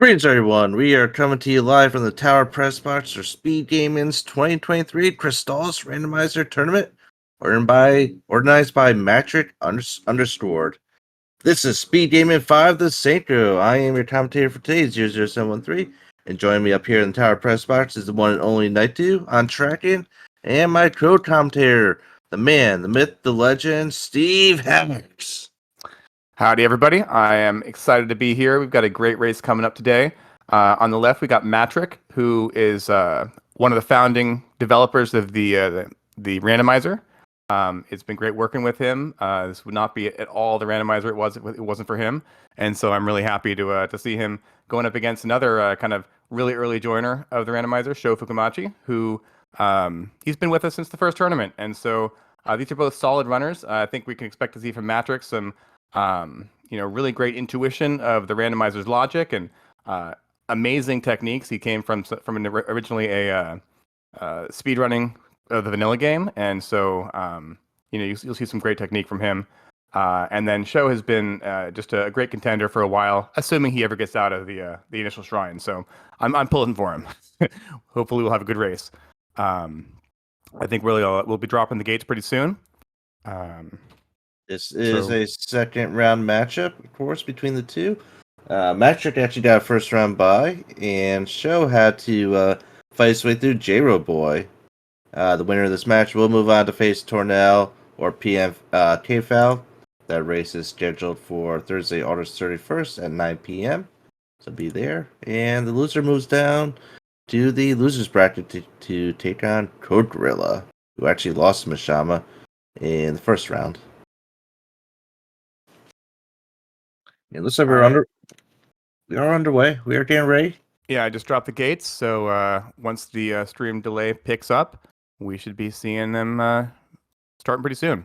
Greetings, everyone. We are coming to you live from the Tower Press Box for Speedgaming's 2023 Crystalis Randomizer Tournament, organized by Matric Underscored. This is Speedgaming 5 the Synchro. I am your commentator for today, 00713, and joining me up here in the Tower Press Box is the one and only Night2 on tracking, and my co-commentator, the man, the myth, the legend, Steve Hammocks. Howdy, everybody. I am excited to be here. We've got a great race coming up today. On the left, we got Matric, who is one of the founding developers of the randomizer. It's been great working with him. This would not be at all the randomizer it wasn't for him. And so I'm really happy to see him going up against another kind of really early joiner of the randomizer, ShoFukomachi, who he's been with us since the first tournament. And so these are both solid runners. I think we can expect to see from Matric some really great intuition of the randomizer's logic and amazing techniques. He came from originally a speedrunning of the vanilla game, and so you'll see some great technique from him. And then Sho has been just a great contender for a while, assuming he ever gets out of the initial shrine. So I'm pulling for him. Hopefully, we'll have a good race. I think we'll be dropping the gates pretty soon. This is a second round matchup, of course, between the two. Matric actually got a first round bye, and Sho had to fight his way through J-Ro Boy. The winner of this match will move on to face Tornell or PM K-Foul. That race is scheduled for Thursday, August 31st at 9 p.m. So be there. And the loser moves down to the losers bracket to take on Code Gorilla, who actually lost to Mishama in the first round. It looks like we are underway. We are getting ready. Yeah, I just dropped the gates, so once the stream delay picks up, we should be seeing them starting pretty soon.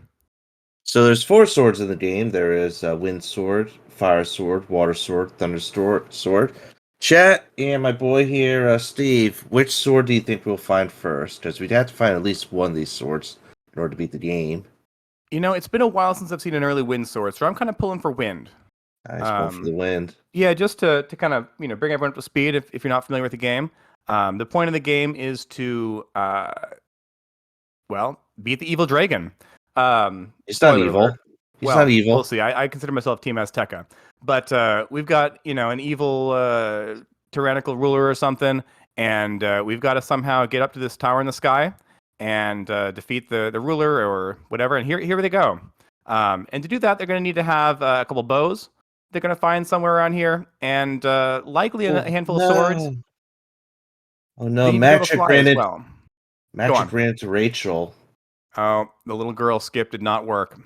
So there's 4 swords in the game. There is Wind Sword, Fire Sword, Water Sword, Thunder Sword. Chat and my boy here, Steve, which sword do you think we'll find first? Because we'd have to find at least one of these swords in order to beat the game. It's been a while since I've seen an early Wind Sword, so I'm kind of pulling for Wind. Nice, going for the wind. Yeah, just to kind of bring everyone up to speed if you're not familiar with the game. The point of the game is to beat the evil dragon. It's not evil. He's not evil. We'll see. I consider myself Team Azteca, but we've got an evil tyrannical ruler or something, and we've got to somehow get up to this tower in the sky and defeat the ruler or whatever. And here they go. And to do that, they're going to need to have a couple bows. They're going to find somewhere around here, and likely a handful of swords. Oh no, Matric ran into Rachel. Oh, the little girl skip did not work.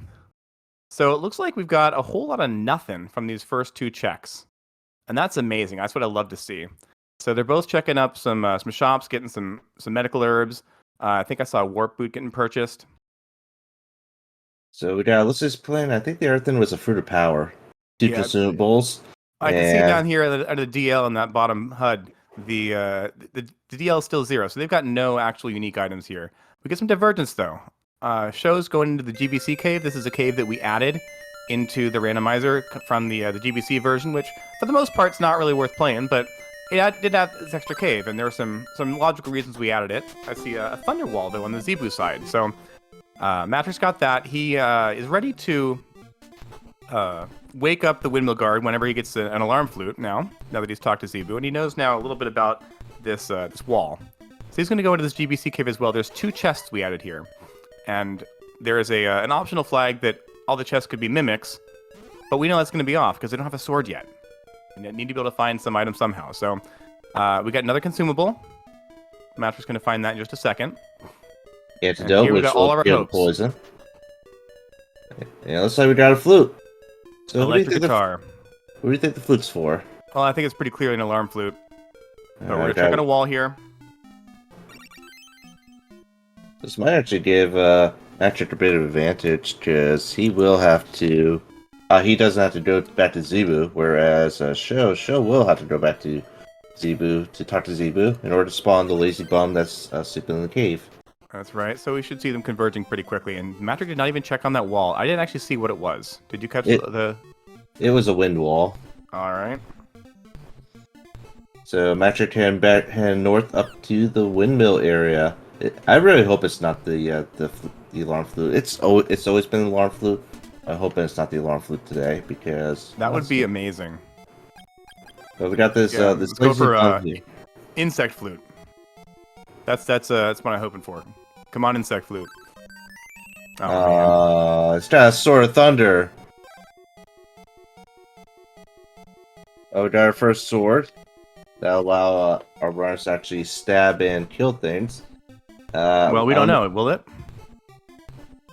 So it looks like we've got a whole lot of nothing from these first 2 checks. And that's amazing. That's what I love to see. So they're both checking up some shops, getting some medical herbs. I think I saw a warp boot getting purchased. So we got let's plan. I think the Earthen was a fruit of power. 2 consumables. I can see down here under the DL in that bottom HUD, the DL is still 0, so they've got no actual unique items here. We get some divergence though. Shows going into the GBC cave. This is a cave that we added into the randomizer from the GBC version, which for the most part is not really worth playing, but it did have this extra cave, and there were some logical reasons we added it. I see a thunder wall though on the Zebu side, so Matrix got that. He is ready to wake up the windmill guard whenever he gets an alarm flute now that he's talked to Zebu, and he knows now a little bit about this wall. So he's going to go into this GBC cave as well. There's 2 chests we added here, and there is an optional flag that all the chests could be mimics, but we know that's going to be off because they don't have a sword yet. And they need to be able to find some item somehow. So we got another consumable. Matt's going to find that in just a second. Antidote, which will give poison. Yeah, looks like we got a flute. So electric guitar. What do you think the flute's for? Well, I think it's pretty clearly an alarm flute. So we're going to check on a wall here. This might actually give Matric a bit of advantage, because he will have to... he doesn't have to go back to Zebu, whereas Sho will have to go back to Zebu to talk to Zebu in order to spawn the lazy bum that's sleeping in the cave. That's right. So we should see them converging pretty quickly. And Matric did not even check on that wall. I didn't actually see what it was. Did you catch the... It was a wind wall. All right. So Magic heading north up to the windmill area. I really hope it's not the alarm flute. It's always been the alarm flute. I hope it's not the alarm flute today because That would be amazing. So we got this Yeah, this let's go for here. insect flute. That's what I'm hoping for. Come on, insect flute. Oh man. It's got a sword of thunder. Oh, we got our first sword. That'll allow our runners to actually stab and kill things. Well, we don't know. Will it?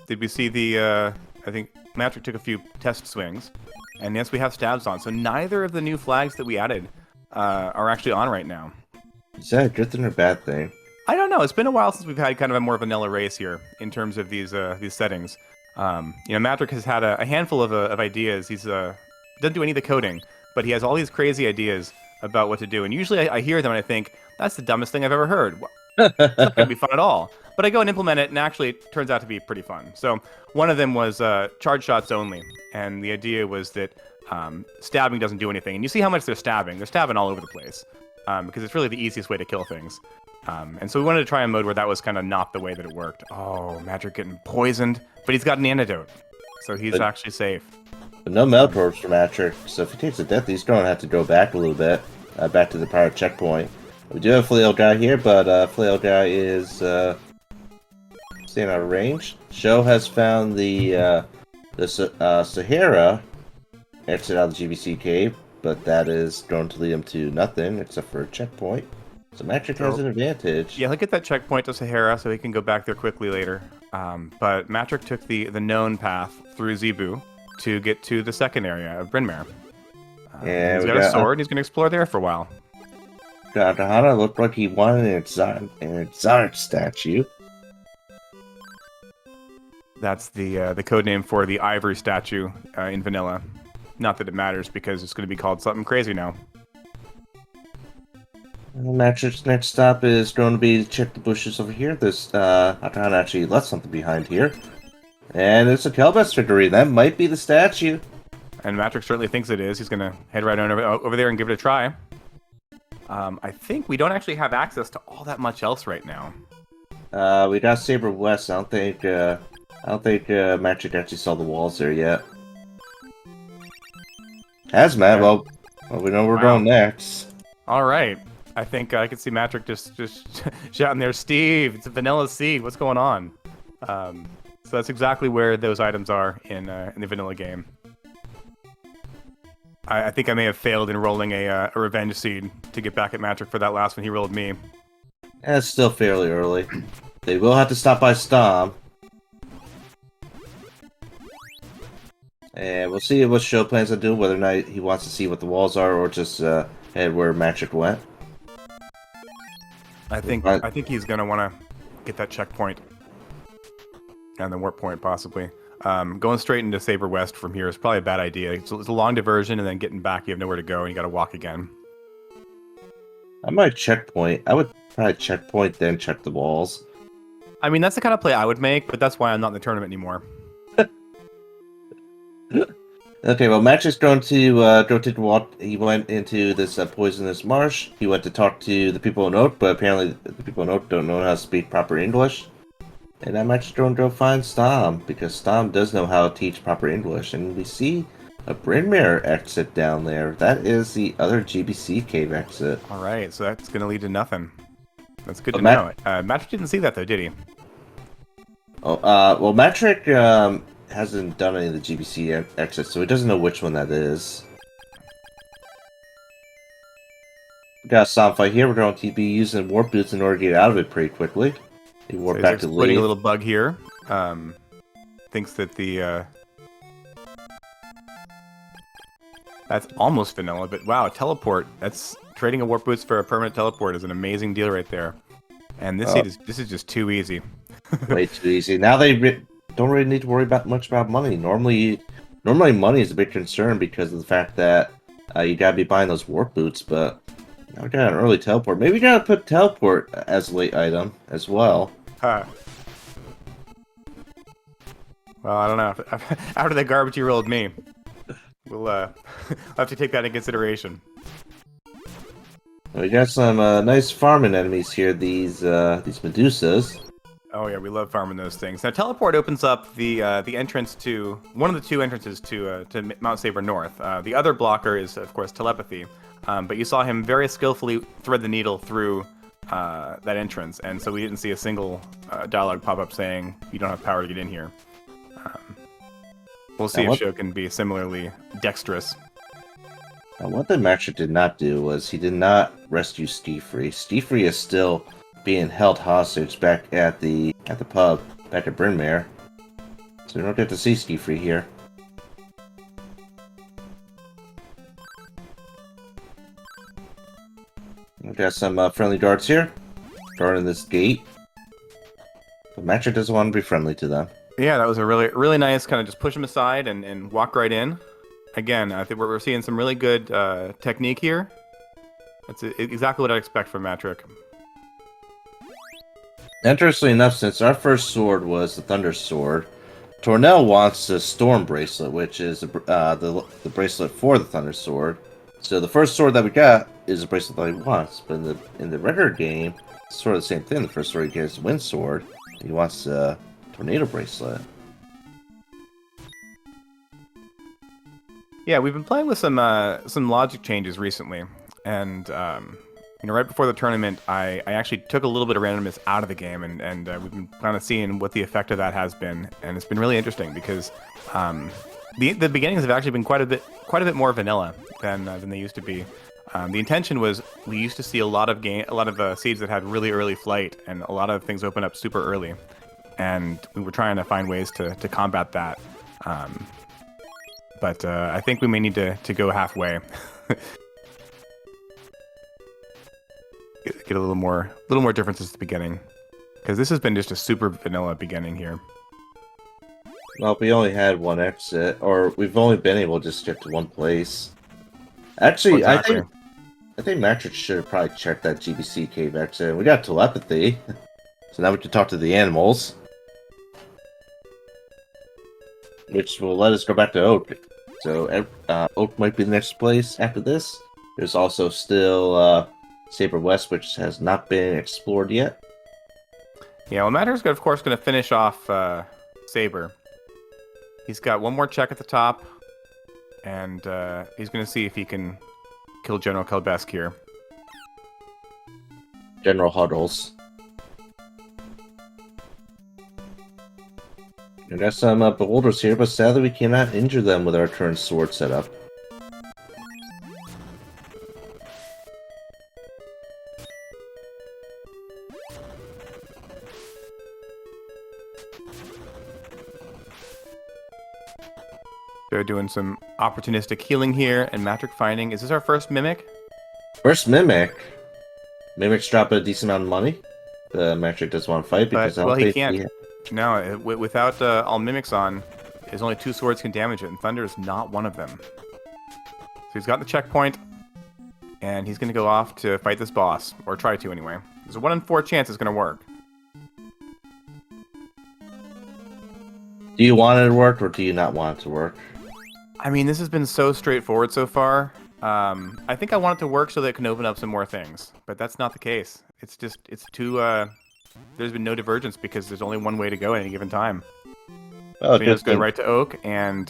Did we see the? I think Matrick took a few test swings, and yes, we have stabs on. So neither of the new flags that we added are actually on right now. Is that a good thing or bad thing? I don't know. It's been a while since we've had kind of a more vanilla race here in terms of these settings. Matrick has had a handful of ideas. He's doesn't do any of the coding, but he has all these crazy ideas about what to do. And usually I hear them and I think that's the dumbest thing I've ever heard. It's not going to be fun at all. But I go and implement it, and actually it turns out to be pretty fun. So one of them was charge shots only, and the idea was that stabbing doesn't do anything. And you see how much they're stabbing. They're stabbing all over the place because it's really the easiest way to kill things. And so we wanted to try a mode where that was kind of not the way that it worked. Oh, Magic getting poisoned, but he's got an antidote, so he's actually safe. But no Meltorps for Matrick, so if he takes a death, he's going to have to go back a little bit, back to the pirate checkpoint. We do have a Flail Guy here, but Flail Guy is staying out of range. Sho has found the Sahara exit out of the GBC cave, but that is going to lead him to nothing except for a checkpoint. So Matrick has an advantage. Yeah, he'll get that checkpoint to Sahara so he can go back there quickly later. But Matrick took the known path through Zebu to get to the second area of Bryn Mawr. He's got a sword and he's going to explore there for a while. Kahana looked like he wanted an exotic statue. That's the code name for the ivory statue in vanilla. Not that it matters because it's going to be called something crazy now. Matrick's next stop is going to be check the bushes over here. This Kahana actually left something behind here. And it's a Kelbest figurine. That might be the statue. And Matrick certainly thinks it is. He's going to head right on over there and give it a try. I think we don't actually have access to all that much else right now. We got Saber West. I don't think Matrick actually saw the walls there yet. Hazmat. Well, we know where we're going next. All right. I think I can see Matrick just shouting there, Steve, it's a vanilla seed. What's going on? So that's exactly where those items are in the vanilla game. I think I may have failed in rolling a revenge seed to get back at Matrick for that last one he rolled me. It's still fairly early. They will have to stop by Stom. And we'll see what Sho plans on doing, whether or not he wants to see what the walls are or just head where Matrick went. I think he's gonna want to get that checkpoint and the warp point possibly. Going straight into Saber West from here is probably a bad idea. It's a long diversion, and then getting back, you have nowhere to go, and you got to walk again. I might checkpoint. I would probably checkpoint, then check the walls. I mean, that's the kind of play I would make, but that's why I'm not in the tournament anymore. Okay, well, Match is going to go take a walk. He went into this poisonous marsh. He went to talk to the people in Oak, but apparently the people in Oak don't know how to speak proper English. And I'm actually going to go find Stom, because Stom does know how to teach proper English. And we see a Bryn Mawr exit down there. That is the other GBC cave exit. Alright, so that's going to lead to nothing. That's good to know. Matrick didn't see that, though, did he? Oh, well, Matrick hasn't done any of the GBC exits, so he doesn't know which one that is. We got a Stom fight here. We're going to be using Warp Boots in order to get out of it pretty quickly. He warped back to leave. Putting a little bug here. Thinks that the that's almost vanilla, but wow, teleport. That's trading a warp boots for a permanent teleport is an amazing deal right there. And this is just too easy. Way too easy. Now they don't really need to worry much about money. Normally money is a big concern because of the fact that you gotta be buying those warp boots, but now we got an early teleport. Maybe we gotta put teleport as a late item as well. Huh. Well, I don't know. After the garbage you rolled me, we'll have to take that into consideration. We got some nice farming enemies here. These Medusas. Oh yeah, we love farming those things. Now teleport opens up the entrance to one of the two entrances to Mount Saber North. The other blocker is of course telepathy, but you saw him very skillfully thread the needle through that entrance, and so we didn't see a single dialogue pop up saying you don't have power to get in here. We'll see if Sho can be similarly dexterous. One thing Matcher did not do was he did not rescue Steefree. Steefree is still being held hostage back at the pub, back at Brynmare. So we don't get to see Steefree here. We got some friendly guards here, guarding this gate. But Matcher doesn't want to be friendly to them. Yeah, that was a really nice kind of just push him aside and walk right in. Again, I think we're seeing some really good technique here. That's exactly what I'd expect from Matrick. Interestingly enough, since our first sword was the Thunder Sword, Tornell wants the Storm Bracelet, which is the bracelet for the Thunder Sword. So the first sword that we got is a bracelet that he wants, but in the regular game, it's sort of the same thing. The first sword he gets is Wind Sword. He wants the Tornado Bracelet. Yeah, we've been playing with some logic changes recently, and right before the tournament, I actually took a little bit of randomness out of the game, and we've been kind of seeing what the effect of that has been, and it's been really interesting because the beginnings have actually been quite a bit more vanilla than they used to be. The intention was we used to see a lot of seeds that had really early flight, and a lot of things open up super early, and we were trying to find ways to combat that. But I think we may need to go halfway. Get a little more differences at the beginning, because this has been just a super vanilla beginning here. Well, we only had one exit, or we've only been able to just get to one place. Actually, exactly. I think Matrix should have probably checked that GBC cave exit. We got telepathy, so now we can talk to the animals, which will let us go back to Oak. So Oak might be the next place after this. There's also still Saber West, which has not been explored yet. Yeah, well, Matter's of course going to finish off Saber. He's got one more check at the top, and he's going to see if he can kill General Kelbesk here. General Huddles. We got some beholders here, but sadly we cannot injure them with our current sword setup. They're doing some opportunistic healing here, and Matrick finding... Is this our first Mimic? First Mimic? Mimics drop a decent amount of money. The Matrick doesn't want to fight because... Well, he can't. No, without all Mimics on, there's only 2 swords can damage it, and Thunder is not one of them. So he's got the checkpoint, and he's going to go off to fight this boss, or try to anyway. There's a 1 in 4 chance it's going to work. Do you want it to work, or do you not want it to work? I mean, this has been so straightforward so far. I think I want it to work so that it can open up some more things, but that's not the case. It's too... there's been no divergence because there's only one way to go at any given time. Oh, so you just go right to Oak and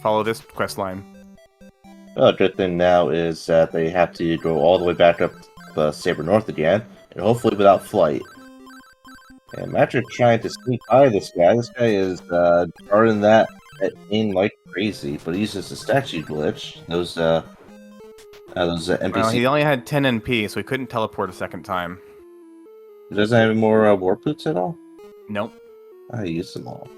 follow this quest line. Well, good thing now is that they have to go all the way back up the Saber North again, and hopefully without flight. And Matrick trying to sneak by this guy. This guy is guarding that in like crazy, but he uses the statue glitch. Those NPCs. Well, he only had 10 NP, so he couldn't teleport a second time. He doesn't have any more warp boots at all? Nope. I used them all.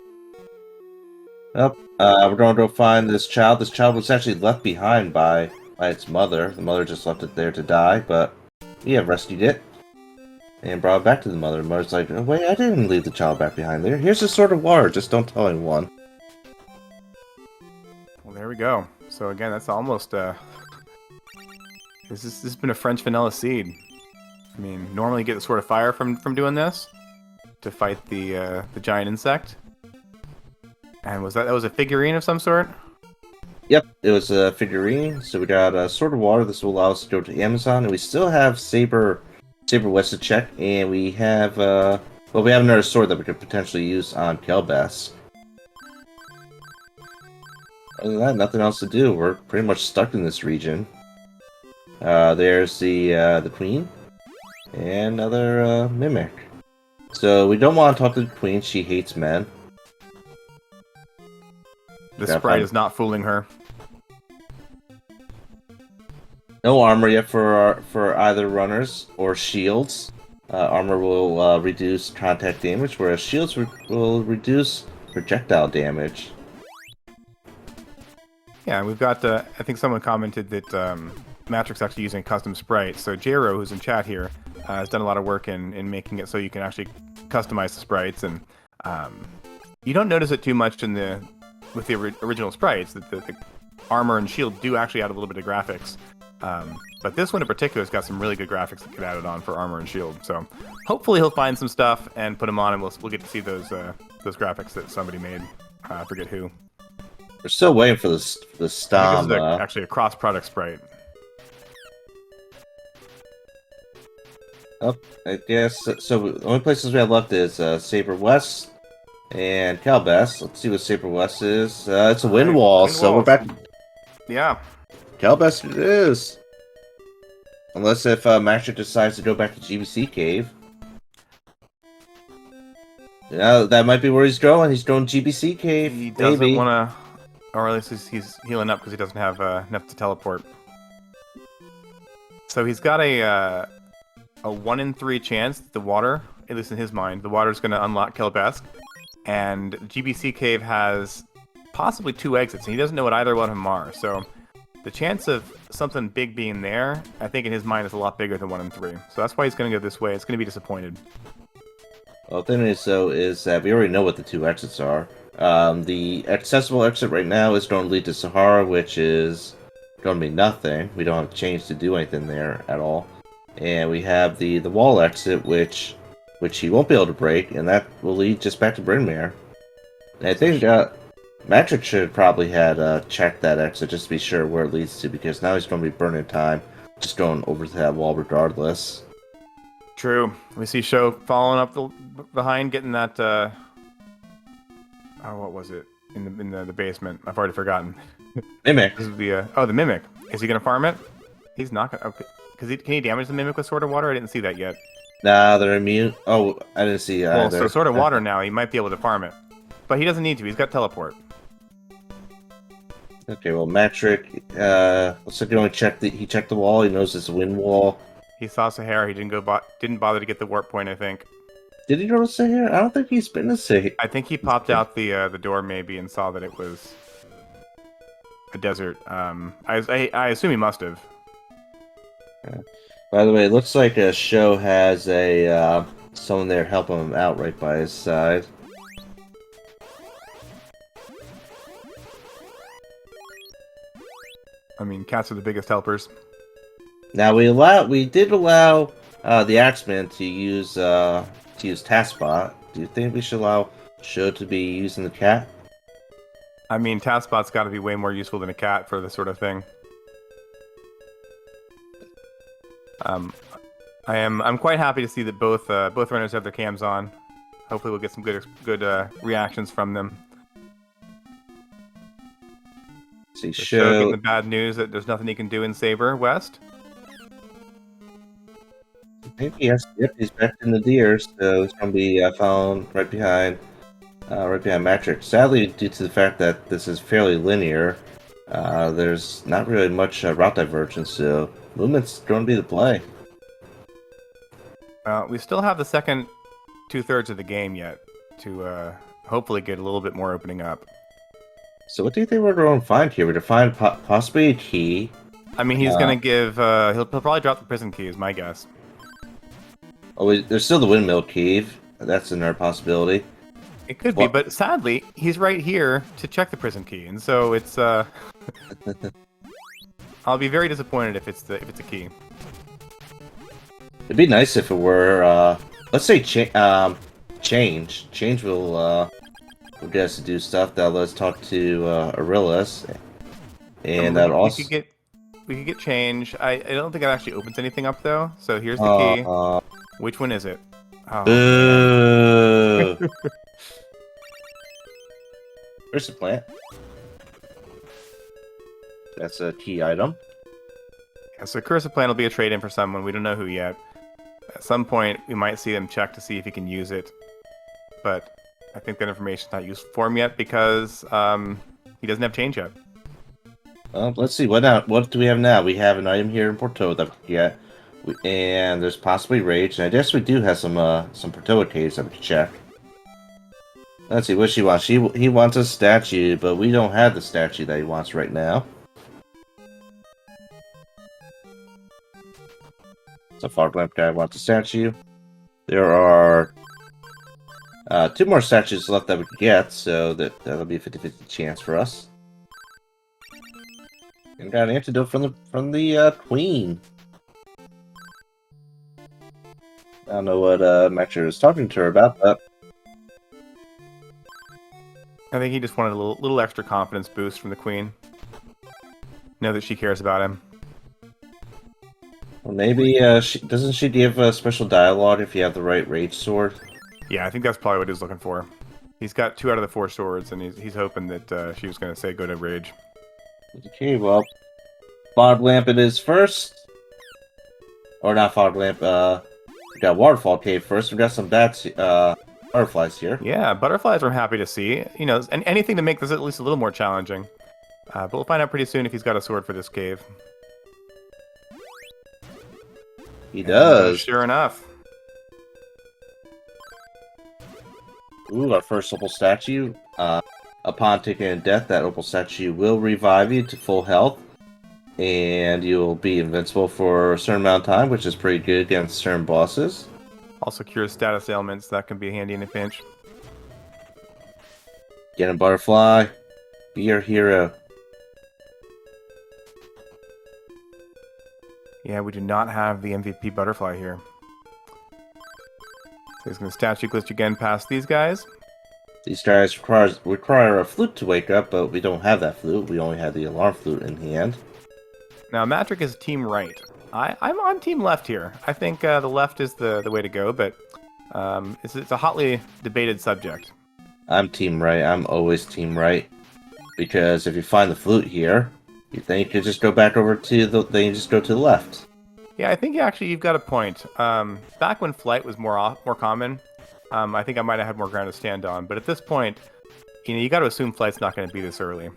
Well, we're going to go find this child. This child was actually left behind by its mother. The mother just left it there to die, but we have rescued it and brought it back to the mother. The mother's like, oh, wait, I didn't leave the child back behind there. Here's the Sword of Water. Just don't tell anyone. Well, there we go. So again, that's almost this has been a French vanilla seed. I mean, normally you get the Sword of Fire from doing this to fight the giant insect. And that was a figurine of some sort? Yep, it was a figurine. So we got Sword of Water. This will allow us to go to Amazon, and we still have Saber West to check, and we have we have another sword that we could potentially use on Kelbass. Other than that, nothing else to do. We're pretty much stuck in this region. There's the Queen and another Mimic. So we don't want to talk to the Queen. She hates men. The sprite is not fooling her. No armor yet for either runners or shields. Armor will reduce contact damage, whereas shields will reduce projectile damage. Yeah, we've got. I think someone commented that Matrix actually using custom sprites. So Jero, who's in chat here, has done a lot of work in making it so you can actually customize the sprites, and you don't notice it too much with the original sprites. That the armor and shield do actually add a little bit of graphics. But this one in particular has got some really good graphics that get added on for armor and shield. So hopefully he'll find some stuff and put them on, and we'll get to see those graphics that somebody made. I forget who. We're still waiting for the Stom. This is actually a cross-product sprite. Oh, I guess so. The only places we have left is Saber West and Calbass. Let's see what Saber West is. It's a wind wall, so we're back. Yeah. Calbass it is. Unless if Master decides to go back to GBC Cave. Yeah, that might be where he's going. He's going GBC Cave. He doesn't want to, or at least he's healing up because he doesn't have enough to teleport. So he's got a 1 in 3 chance that the water, at least in his mind, the water is going to unlock Kelbask. And GBC Cave has possibly 2 exits, and he doesn't know what either one of them are. So the chance of something big being there, I think in his mind, is a lot bigger than 1 in 3. So that's why he's going to go this way. It's going to be disappointed. Well, the thing is, though, is that we already know what the 2 exits are. The accessible exit right now is going to lead to Sahara, which is going to be nothing. We don't have a change to do anything there at all. And we have the wall exit, which he won't be able to break, and that will lead just back to Brynmare. And I think Matrix should probably had checked that exit just to be sure where it leads to, because now he's going to be burning time just going over to that wall regardless. True. We see Sho following up behind, getting that. What was it in the basement? I've already forgotten. Mimic. This is the Mimic. Is he gonna farm it? He's not gonna. Okay. Can he damage the Mimic with Sword of Water? I didn't see that yet. Nah, they're immune. Oh, I didn't see well, either. So Sword of Water now, he might be able to farm it. But he doesn't need to. He's got teleport. Okay, well, Matrix, looks like he checked the wall. He knows it's a wind wall. He saw Sahara. He didn't bother to get the warp point, I think. Did he go to Sahara? I don't think he's been to Sahara. I think he popped out the door maybe and saw that it was a desert. I assume he must have. Yeah. By the way, it looks like Sho has someone there helping him out right by his side. I mean, cats are the biggest helpers. Now we did allow the Axeman to use Taskbot. Do you think we should allow Sho to be using the cat? I mean, Taskbot's got to be way more useful than a cat for this sort of thing. I'm quite happy to see that both runners have their cams on. Hopefully, we'll get some good reactions from them. See, Sho getting the bad news that there's nothing he can do in Saber West. I think he's back in the deer, so he's going to be following right behind Matrix. Sadly, due to the fact that this is fairly linear, there's not really much route divergence, so movement's going to be the play. We still have the second 2/3 of the game yet to hopefully get a little bit more opening up. So what do you think we're going to find here? We're going to find possibly a key. I mean, he's going to give... he'll probably drop the prison key, is my guess. Oh, there's still the windmill cave. That's another possibility. It could be, but sadly, he's right here to check the prison key, and so it's... I'll be very disappointed if it's a key. It'd be nice if it were, let's say, change. Change will get us to do stuff. That'll let us talk to Aurelius. And that also... We could get change. I don't think it actually opens anything up though. So here's the key. Which one is it? Oh, boo! man. Where's the plant? That's a key item. Yeah, so Cursive Plant will be a trade-in for someone. We don't know who yet. At some point, we might see them check to see if he can use it. But I think that information's not useful for him yet because he doesn't have change yet. Well, let's see. What do we have now? We have an item here in Porto that we can get. And there's possibly Rage. And I guess we do have some Porto caves that we can check. Let's see what she wants. He wants a statue, but we don't have the statue that he wants right now. So Fog Lamp guy wants a statue. There are 2 more statues left that we can get, so that'll be a 50-50 chance for us. And got an antidote from the Queen. I don't know what Metcher is talking to her about, but I think he just wanted a little extra confidence boost from the Queen. Know that she cares about him. well, maybe doesn't she give a special dialogue if you have the right Rage sword? Yeah, I think that's probably what he was looking for. He's got 2 out of the 4 swords, and he's hoping that she was going to say go to Rage. Okay, well, Fog Lamp it is first. Or not Fog Lamp, we got Waterfall Cave first. We got some bats, butterflies here. Yeah, butterflies I'm happy to see. You know, and anything to make this at least a little more challenging. But we'll find out pretty soon if he's got a sword for this cave. He does. Sure enough. Ooh, our first opal statue. Upon taking a death, that opal statue will revive you to full health. And you'll be invincible for a certain amount of time, which is pretty good against certain bosses. Also cures status ailments. That can be handy in a pinch. Get a butterfly. Be your hero. Yeah, we do not have the MVP butterfly here. So he's going to statue glitch again past these guys. These guys require a flute to wake up, but we don't have that flute. We only have the alarm flute in hand. Now, Matrick is team right. I'm on team left here. I think the left is the way to go, but it's a hotly debated subject. I'm team right. I'm always team right. Because if you find the flute here, then you could just go back over to then you just go to the left. Yeah, I think actually you've got a point. Back when flight was more common, I think I might have had more ground to stand on. But at this point, you got to assume flight's not going to be this early.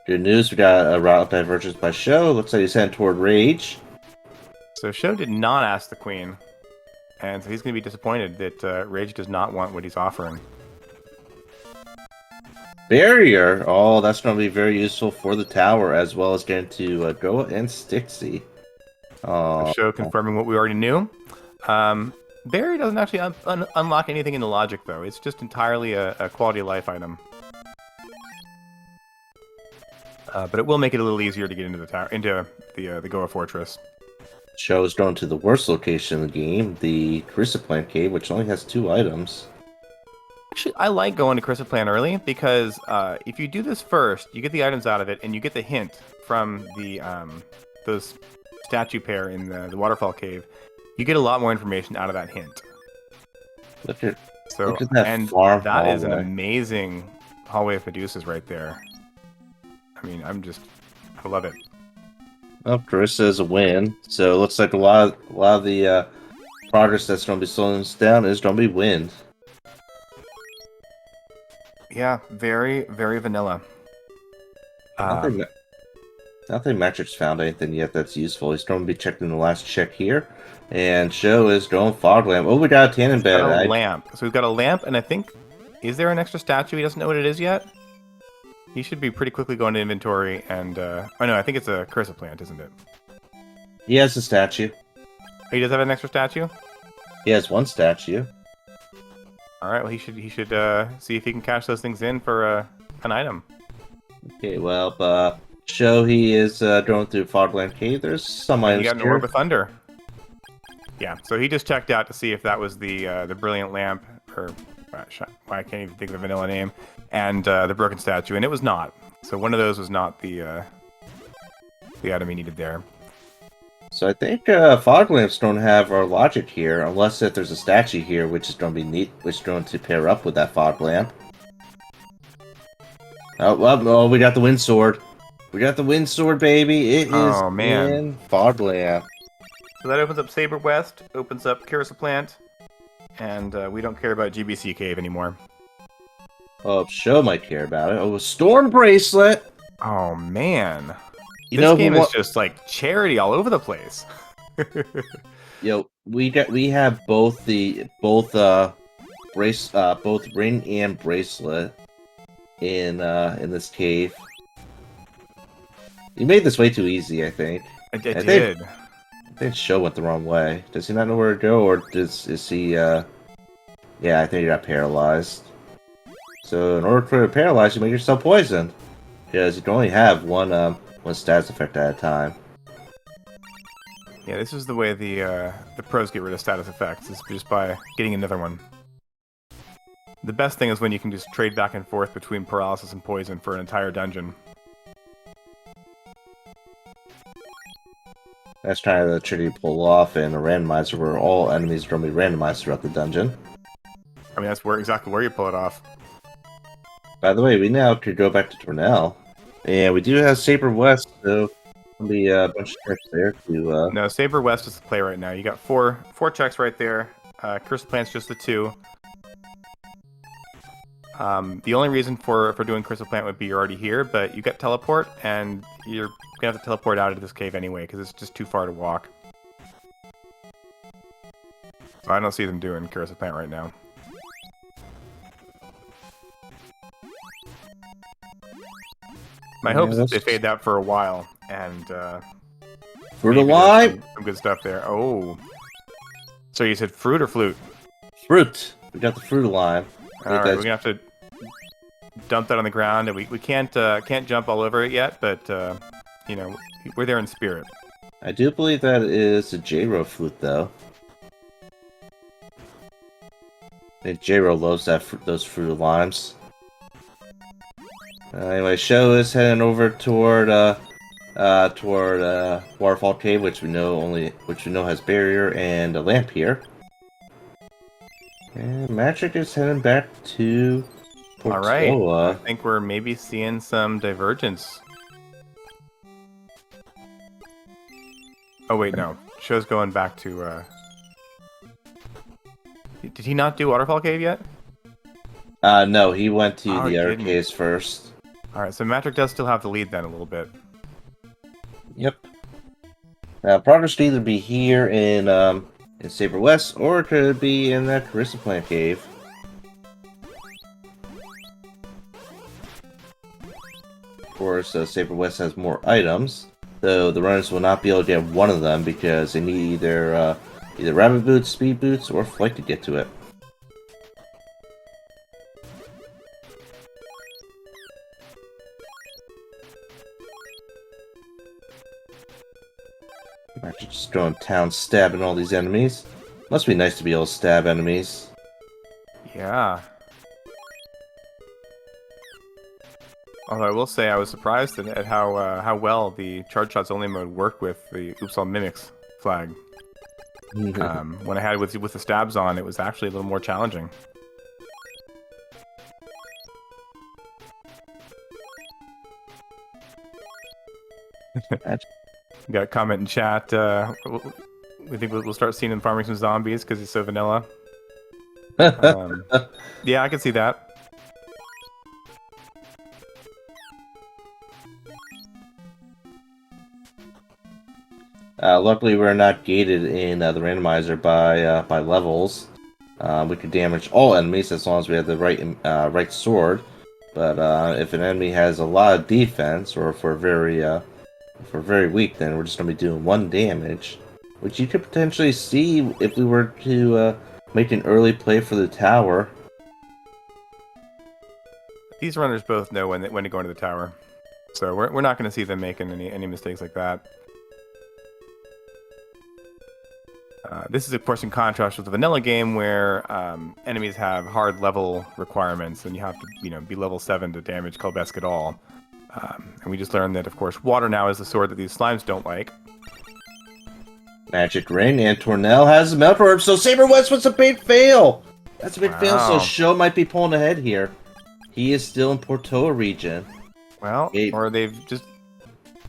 Good news, we got a route divergence by Sho. Looks like he's heading toward Rage. So Sho did not ask the Queen, and so he's going to be disappointed that Rage does not want what he's offering. Barrier! Oh, that's going to be very useful for the tower, as well as getting to Goa and Stixie. Sho confirming what we already knew. Barrier doesn't actually unlock anything in the logic, though. It's just entirely a quality of life item. But it will make it a little easier to get into the tower, into the Goa Fortress. Sho is going to the worst location in the game, the Crystalis Plant Cave, which only has 2 items. Actually, I like going to Crystalis Plant early because if you do this first, you get the items out of it, and you get the hint from the those statue pair in the waterfall cave. You get a lot more information out of that hint. Look at that and farm that hallway. is an amazing hallway of Medusas right there. I mean, I love it. Well, Carissa is a win, so it looks like a lot of the progress that's going to be slowing us down is going to be wind. Yeah, very, very vanilla. I don't think Matrix found anything yet that's useful. He's going to be checking the last check here, and Sho is going Fog Lamp. Oh, we got a Tannin bed. Got a lamp. So we've got a lamp, and I think, is there an extra statue? He doesn't know what it is yet? He should be pretty quickly going to inventory, and, oh no, I think it's a Crystalis Plant, isn't it? He has a statue. He does have an extra statue? He has 1 statue. Alright, well, he should see if he can cash those things in for an item. Okay, well, Sho, he is going through Fogland Cave. There's some items You got an here. Orb of Thunder. Yeah, so he just checked out to see if that was the Brilliant Lamp, or I can't even think of the vanilla name, and the Broken Statue, and it was not. So one of those was not the item he needed there. So I think fog lamps don't have our logic here, unless if there's a statue here, which is going to be neat, which is going to pair up with that fog lamp. Oh, we got the wind sword. We got the wind sword, baby. It is in fog lamp. So that opens up Saber West, opens up Crystalis Plant, and we don't care about GBC Cave anymore. Oh, Show might care about it. Oh, a Storm Bracelet. Oh man. This game is just like charity all over the place. Yo, we have both both ring and bracelet in this cave. You made this way too easy, I think. I did. I think Show went the wrong way. Does he not know where to go, or is he? Yeah, I think he got paralyzed. So in order to paralyze, you make yourself poisoned, because you can only have one status effect at a time. Yeah, this is the way the pros get rid of status effects, is just by getting another one. The best thing is when you can just trade back and forth between paralysis and poison for an entire dungeon. That's kind of the trick you pull off in a randomizer, where all enemies are going to be randomized throughout the dungeon. I mean, that's exactly where you pull it off. By the way, we now could go back to Tornell. And we do have Saber West, so there'll be a bunch of checks there to... No, Saber West is the play right now. You got four checks right there. Crystalis Plant's just the 2. The only reason for doing Crystalis Plant would be you're already here, but you got teleport, and you're gonna have to teleport out of this cave anyway, because it's just too far to walk. So I don't see them doing Crystalis Plant right now. My hope is that they fade that for a while, and Fruit alive? Some good stuff there. Oh. So you said fruit or flute? Fruit. We got the fruit alive. Alright, we're gonna have to dump that on the ground, and we can't jump all over it yet, but you know, we're there in spirit. I do believe that is a J-Ro flute, though. I think J-Ro loves those fruit limes. Anyway, Show is heading over toward Waterfall Cave, which we know has barrier and a lamp here. And Magic is heading back to Portola. Alright, I think we're maybe seeing some divergence. Oh wait, no. Show's going back to Did he not do Waterfall Cave yet? No, he went to the other caves first. Alright, so Matrick does still have the lead then a little bit. Yep. Progress could either be here in Saber West, or it could be in that Crystalis Plant cave. Of course, Saber West has more items, though the runners will not be able to get one of them because they need either rabbit boots, speed boots, or flight to get to it. Actually, just going town stabbing all these enemies. Must be nice to be able to stab enemies. Yeah. Although I will say I was surprised at how well the charge shots only mode worked with the Oops All Mimics flag. When I had it with the stabs on, it was actually a little more challenging. Got a comment in chat. We think we'll start seeing him farming some zombies because he's so vanilla. Yeah, I can see that. Luckily, we're not gated in the randomizer by levels. We could damage all enemies as long as we have the right sword. But if an enemy has a lot of defense, or if we're very weak, then we're just going to be doing 1 damage, which you could potentially see if we were to make an early play for the tower. These runners both know when to go into the tower, so we're not going to see them making any mistakes like that. This is, of course, in contrast with the vanilla game, where enemies have hard level requirements, and you have to, be level 7 to damage Kolbesk at all. And we just learned that, of course, water now is the sword that these slimes don't like. Magic Ring, and Tornell has a Melt Orb, so Saber West was a big fail! That's a big fail, so Sho might be pulling ahead here. He is still in Portoa region. Well, or they've just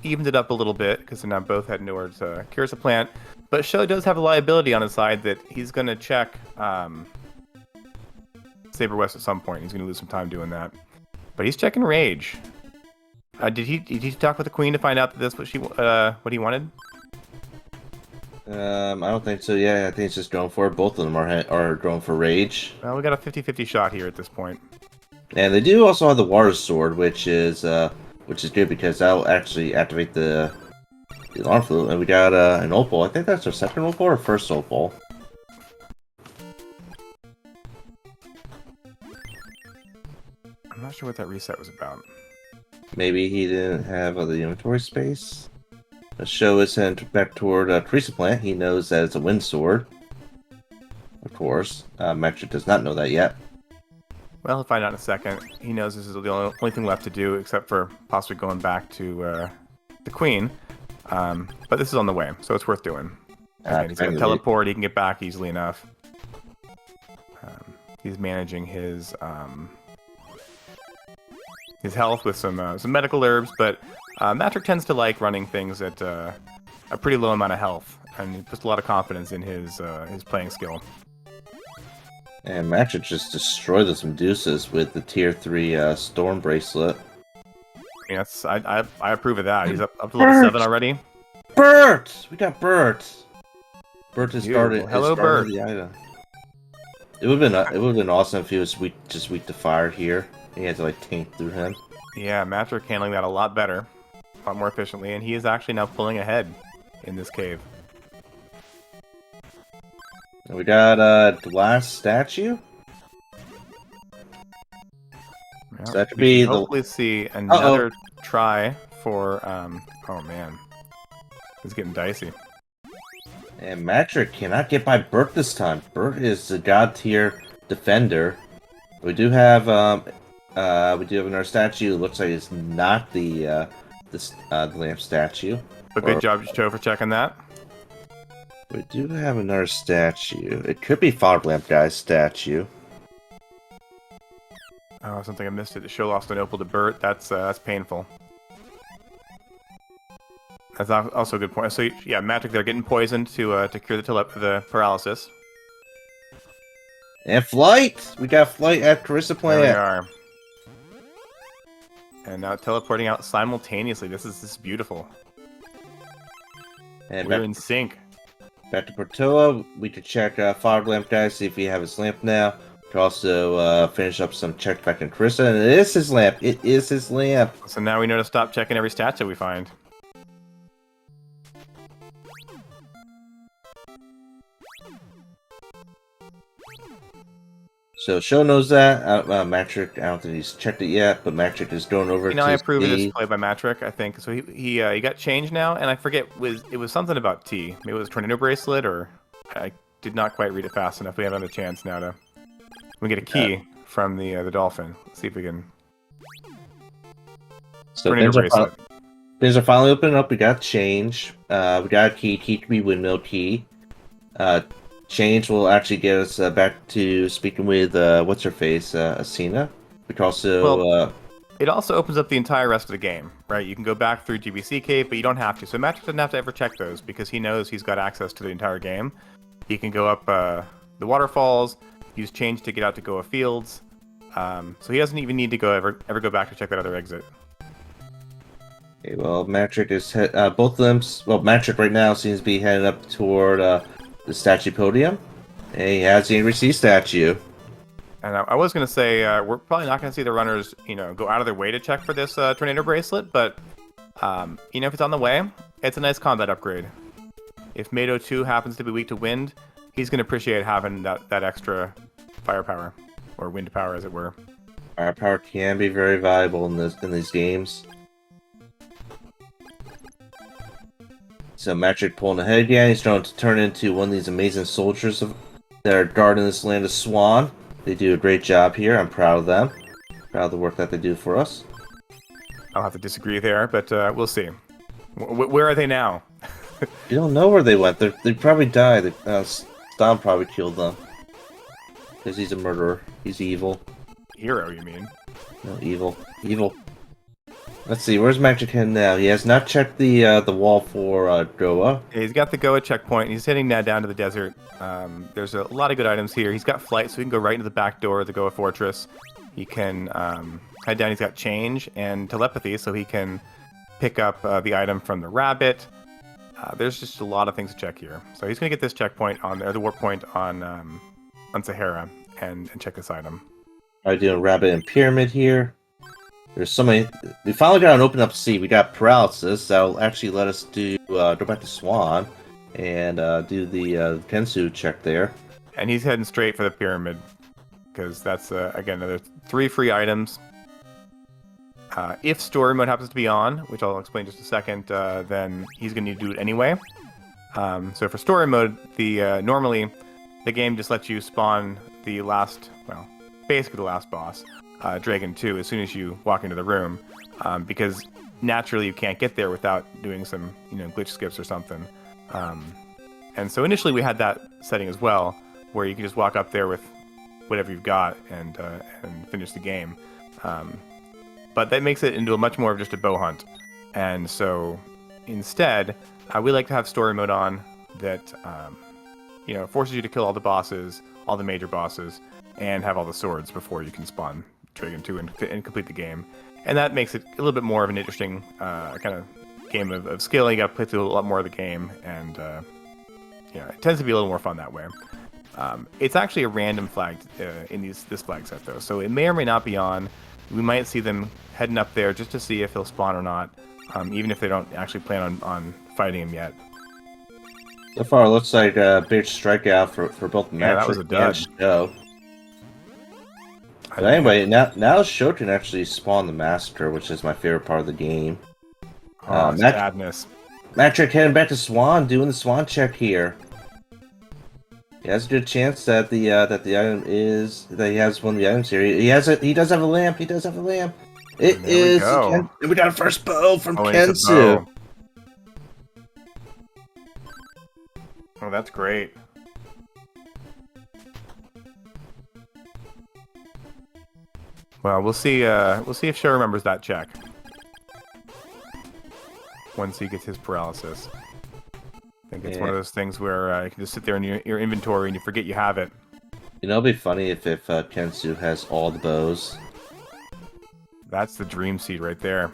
evened it up a little bit, because they're now both heading towards Cursa Plant. But Sho does have a liability on his side that he's going to check Saber West at some point. He's going to lose some time doing that. But he's checking Rage. Did he talk with the Queen to find out that that's what what he wanted? I don't think so. Yeah, I think it's just going for it. Both of them are going for Rage. Well, we got a 50-50 shot here at this point. And they do also have the Water Sword, which is good because that'll actually activate the alarm flute. And we got an Opal. I think that's our second Opal or first Opal. I'm not sure what that reset was about. Maybe he didn't have the inventory space. The Sho is heading back toward Crystalis Plant. He knows that it's a wind sword. Of course. Metric does not know that yet. Well, he'll find out in a second. He knows this is the only thing left to do, except for possibly going back to the Queen. But this is on the way, so it's worth doing. Again, he's going to teleport. He can get back easily enough. He's managing his health with some medical herbs, but Matrick tends to like running things at a pretty low amount of health, and he puts a lot of confidence in his playing skill. And Matrick just destroyed those Medusas with the tier 3 Storm Bracelet. Yes, I approve of that. He's up to level 7 already. Bert! We got Bert! Bert has started. Hello, Bert. The item. It would have been awesome if he was just weak to fire here. He had to like tank through him. Yeah, Matrick handling that a lot better, a lot more efficiently, and he is actually now pulling ahead in this cave. And we got a glass statue. Yeah, so that could be hopefully see another try for. Oh man, it's getting dicey. And Matrick cannot get by Bert this time. Bert is the god tier defender. We do have another statue. It looks like it's not the lamp statue. But good job, Joe, for checking that. We do have another statue. It could be Fog Lamp Guy's statue. Oh, something I missed it. The show lost an opal to Bert. That's painful. That's also a good point. So yeah, Matrick, they're getting poisoned to cure the paralysis. And Flight! We got Flight at Crystalis Plant. There we are. And now teleporting out simultaneously. This is beautiful. And we're in sync. Back to Portoa. We could check Fog Lamp Guy, see if we have his lamp now. We could also finish up some checks back in Crysta. And it is his lamp. It is his lamp. So now we know to stop checking every statue we find. So Sho knows that. Matrick, I don't think he's checked it yet, but Matrick is going over to I approve of this play by Matrick, I think. So he got changed now, and I forget, it was something about T. Maybe it was Tornado Bracelet, or I did not quite read it fast enough. We have another chance now to get a key from the dolphin. Let's see if we can. So things are finally opening up. We got change. We got a key. Key to be windmill key. Change will actually get us back to speaking with what's her face, Asina. We can also. It also opens up the entire rest of the game, right? You can go back through GBC Cave, but you don't have to. So Matrick doesn't have to ever check those because he knows he's got access to the entire game. He can go up the waterfalls, use change to get out to Goa Fields. So he doesn't even need to ever go back to check that other exit. Okay, well, Matrick is both of them. Well, Matrick right now seems to be heading up toward the statue podium, and he has the Angry Sea statue. And I was going to say, we're probably not going to see the runners, go out of their way to check for this Tornado Bracelet, but, if it's on the way, it's a nice combat upgrade. If Mado 2 happens to be weak to wind, he's going to appreciate having that extra firepower, or wind power, as it were. Firepower can be very valuable in these games. So Matrick pulling ahead again. He's trying to turn into one of these amazing soldiers that are guarding this land of Swan. They do a great job here. I'm proud of them. Proud of the work that they do for us. I'll have to disagree there, but we'll see. Where are they now? You don't know where they went. They probably died. Stomp probably killed them. Because he's a murderer. He's evil. Hero, you mean? No, evil. Evil. Let's see, where's Magic Hen now? He has not checked the wall for Goa. Yeah, he's got the Goa checkpoint. He's heading now down to the desert. There's a lot of good items here. He's got flight, so he can go right into the back door of the Goa Fortress. He can head down. He's got change and telepathy, so he can pick up the item from the rabbit. There's just a lot of things to check here. So he's going to get this checkpoint on, or the warp point on Sahara, and check this item. Alright, doing rabbit and pyramid here. There's so many. We finally got an open up sea. We got paralysis. That'll actually let us do go back to Swan and do the Kensu check there. And he's heading straight for the pyramid because that's again another 3 free items. If story mode happens to be on, which I'll explain in just a second, then he's going to need to do it anyway. So for story mode, normally the game just lets you spawn the last, well, basically the last boss. Dragon 2 as soon as you walk into the room, because naturally you can't get there without doing some glitch skips or something. And so initially we had that setting as well, where you can just walk up there with whatever you've got and finish the game. But that makes it into a much more of just a bow hunt. And so instead, we like to have story mode on that forces you to kill all the bosses, all the major bosses, and have all the swords before you can spawn Dragon 2 and complete the game. And that makes it a little bit more of an interesting kind of game of skill. You got to play through a lot more of the game, and it tends to be a little more fun that way. It's actually a random flag in this flag set, though, so it may or may not be on. We might see them heading up there just to see if he'll spawn or not, even if they don't actually plan on fighting him yet. So far, it looks like a big strikeout for both that was a dud. and Show. But anyway, now Show can actually spawn the Master, which is my favorite part of the game. Madness. Magic heading back to Swan, doing the Swan check here. He has a good chance that the item is that he has one of the items here. He does have a lamp. He does have a lamp. It is. We got a first bow from Kensu. Oh, that's great. Well, we'll see. We'll see if Show remembers that check once he gets his paralysis. I think it's one of those things where you can just sit there in your inventory and you forget you have it. It'd be funny if Kensu has all the bows. That's the dream seed right there.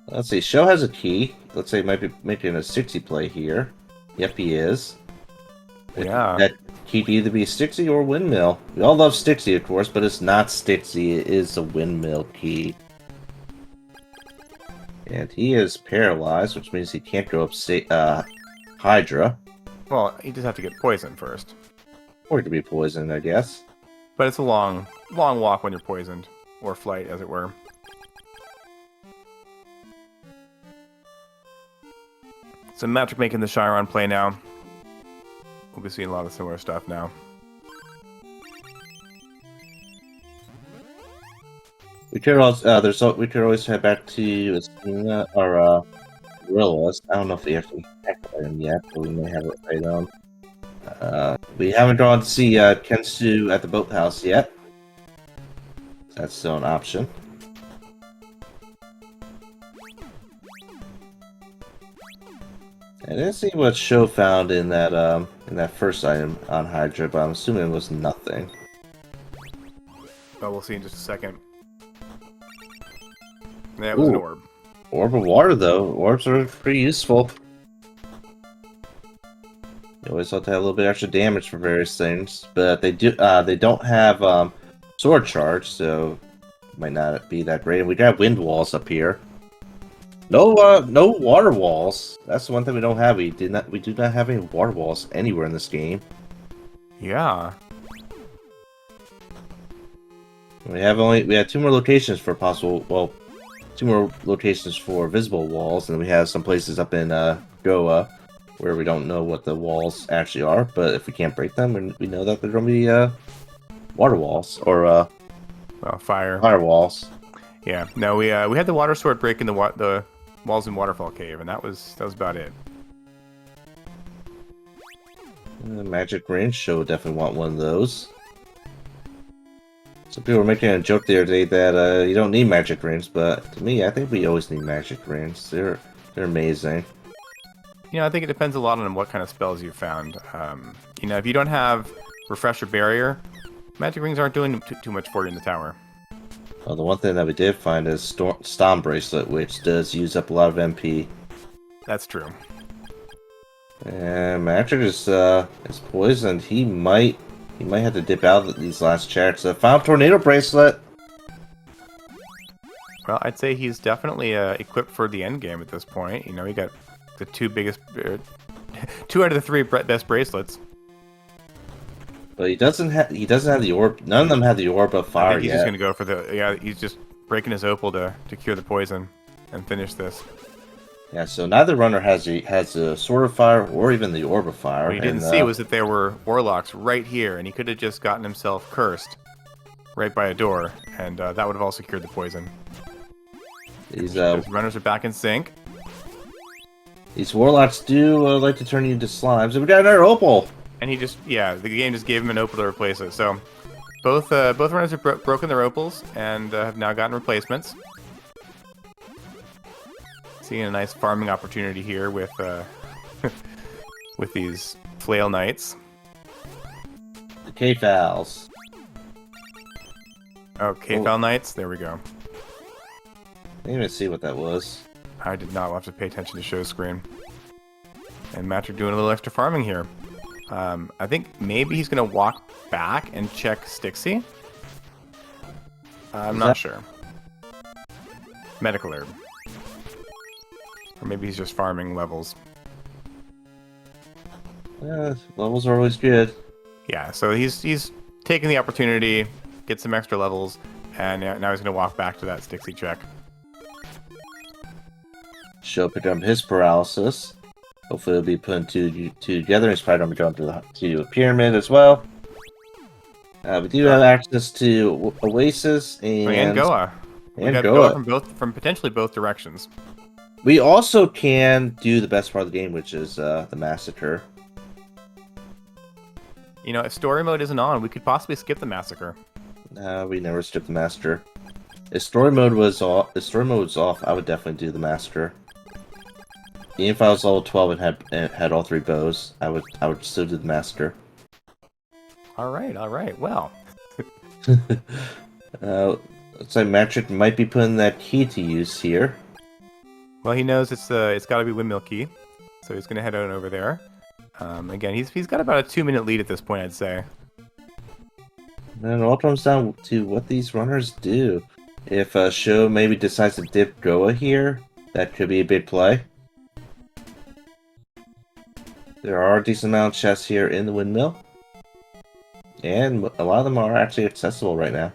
Let's see. Show has a key. Let's say he might be making a 60 play here. Yep, he is. Yeah. That key can either be Stixie or Windmill. We all love Stixie, of course, but it's not Stixie. It is a Windmill key. And he is paralyzed, which means he can't go up Hydra. Well, you just have to get poisoned first. Or he could be poisoned, I guess. But it's a long walk when you're poisoned. Or flight, as it were. So Magic making the Chiron play now. We'll be seeing a lot of similar stuff now. We could also we could always head back to Athena or Gorillas. I don't know if we actually hacked them yet, but we may have it right on. We haven't gone to see Kensu at the boathouse yet. That's still an option. I didn't see what Show found in that first item on Hydra, but I'm assuming it was nothing. But we'll see in just a second. Yeah, it was an orb. Orb of water, though. Orbs are pretty useful. You always have to have a little bit extra damage for various things, but they don't have sword charge, so it might not be that great. And we got wind walls up here. No water walls. That's the one thing we don't have. We do not have any water walls anywhere in this game. Yeah. We had 2 more locations for possible. Well, 2 more locations for visible walls, and we have some places up in Goa where we don't know what the walls actually are. But if we can't break them, we know that they're going to be water walls or fire walls. Yeah, no, we had the water sword breaking the walls in Waterfall Cave, and that was about it. Magic Range Show definitely want one of those. Some people were making a joke the other day that you don't need magic rings, but to me, I think we always need magic rings. They're amazing. You know, I think it depends a lot on what kind of spells you've found. You know, if you don't have Refresher Barrier, magic rings aren't doing too much for you in the tower. Well, the one thing that we did find is Storm Bracelet, which does use up a lot of MP. That's true. And Magic is poisoned. He might have to dip out of these last checks. Found Tornado Bracelet. Well, I'd say he's definitely equipped for the end game at this point. You know, he got the two out of the three best bracelets. But he doesn't have the orb. None of them have the orb of fire I think he's yet. just gonna go for the he's just breaking his opal to cure the poison and finish this. Yeah, so neither runner has the Sword of Fire or even the Orb of Fire. What he didn't see was that there were Warlocks right here, and he could have just gotten himself cursed right by a door, and that would have also cured the poison. These runners are back in sync. These Warlocks do like to turn you into slimes, and we got another opal. And he just, the game just gave him an opal to replace it. So both runners have broken their opals and have now gotten replacements. Seeing a nice farming opportunity here with with these flail knights. The K-Fowls. Oh, K-Fowl knights. There we go. I didn't even see what that was. I did not. We'll have to pay attention to show screen. And Matter doing a little extra farming here. I think maybe he's going to walk back and check Stixie. I'm not sure. Medical herb. Or maybe he's just farming levels. Yeah, levels are always good. Yeah, so he's taking the opportunity, get some extra levels, and now he's going to walk back to that Stixie check. Show picked up his paralysis. Hopefully it'll be put two together. He's probably going to jump to a pyramid as well. We do have access to Oasis and Goa. And Goa from potentially both directions. We also can do the best part of the game, which is the Massacre. You know, if story mode isn't on, we could possibly skip the Massacre. We never skip the Massacre. If story mode was off, I would definitely do the Massacre. Even if I was level 12 and had all three bows, I would still do the Massacre. All right. Well, looks like Matrick might be putting that key to use here. well, he knows it's got to be Windmill Key, so he's gonna head on over there. Again, he's got about a 2-minute lead at this point, I'd say. And it all comes down to what these runners do. If Sho maybe decides to dip Goa here, that could be a big play. There are a decent amount of chests here in the windmill. And a lot of them are actually accessible right now.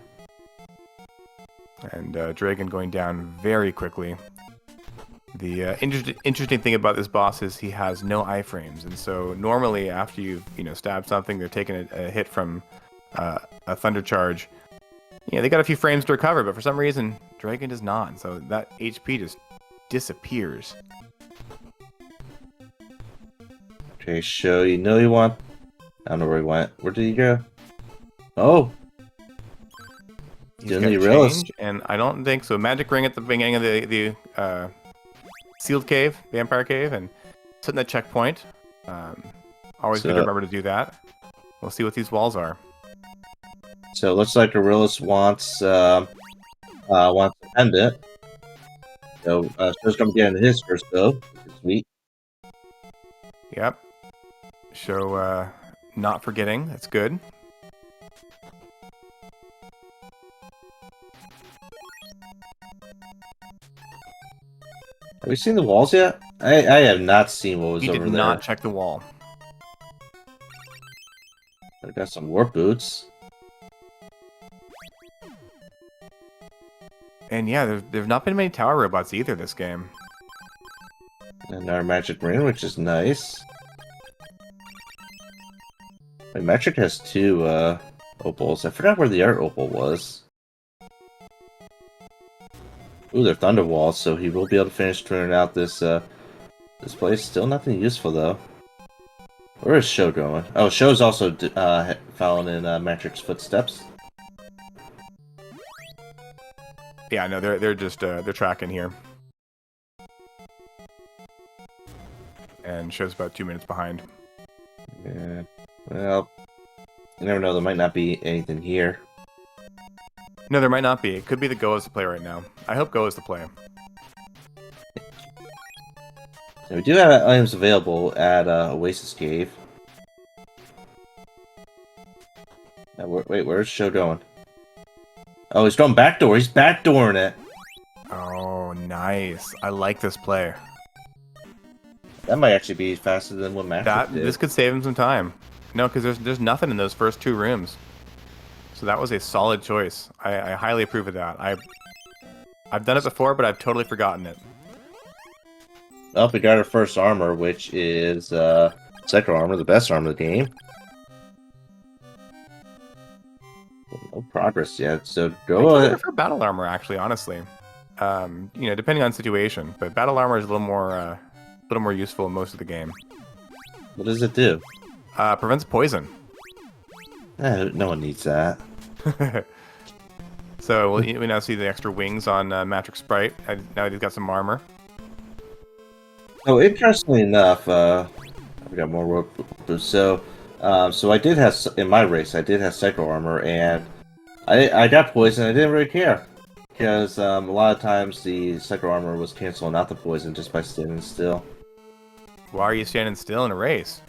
And Dragon going down very quickly. The interesting thing about this boss is he has no iframes, and so normally after you've stabbed something, they're taking a hit from a thunder charge. Yeah, they got a few frames to recover, but for some reason Dragon does not. So that HP just disappears. Okay, Sho, you know you want. I don't know where he went. Where did he go? Oh, He's got change, and I don't think so. Magic ring at the beginning of the sealed cave, vampire cave, and setting that checkpoint. Always good to remember to do that. We'll see what these walls are. So it looks like Gorillas wants a pendant. So Sho's gonna get into his first build, which is sweet. Yep. Show not forgetting. That's good. Have we seen the walls yet? I have not seen what was over there. He did not check the wall. I got some warp boots. And yeah, there've not been many tower robots either this game. And our magic ring, which is nice. My magic has two opals. I forgot where the other opal was. Ooh, they're thunder walls, so he will be able to finish clearing out this this place. Still nothing useful though. Where is Sho going? Oh, Sho's also following in Matrix's footsteps. Yeah, no, they're just they're tracking here. And Sho's about 2 minutes behind. Yeah. Well, you never know. There might not be anything here. No, there might not be. It could be that Go is the play right now. I hope Go is the play. So we do have items available at Oasis Cave. Now, wait, where's Sho going? Oh, he's going backdoor. He's backdooring it. Oh, nice. I like this play. That might actually be faster than what Matrix did. This could save him some time. No, because there's nothing in those first 2 rooms. So that was a solid choice. I highly approve of that. I've done it before, but I've totally forgotten it. Oh, we got our first armor, which is Psycho Armor, the best armor of the game. No progress yet, so go I ahead. prefer battle armor, actually, honestly. You know, depending on situation, but battle armor is a little more useful in most of the game. What does it do? Prevents poison. No one needs that. So we now see the extra wings on Matrix Sprite. Now he's got some armor. Oh, interestingly enough, we got more rope. So I did have in my race. I did have Psycho Armor, and I got poison. I didn't really care because a lot of times the Psycho Armor was canceling out the poison just by standing still. Why are you standing still in a race?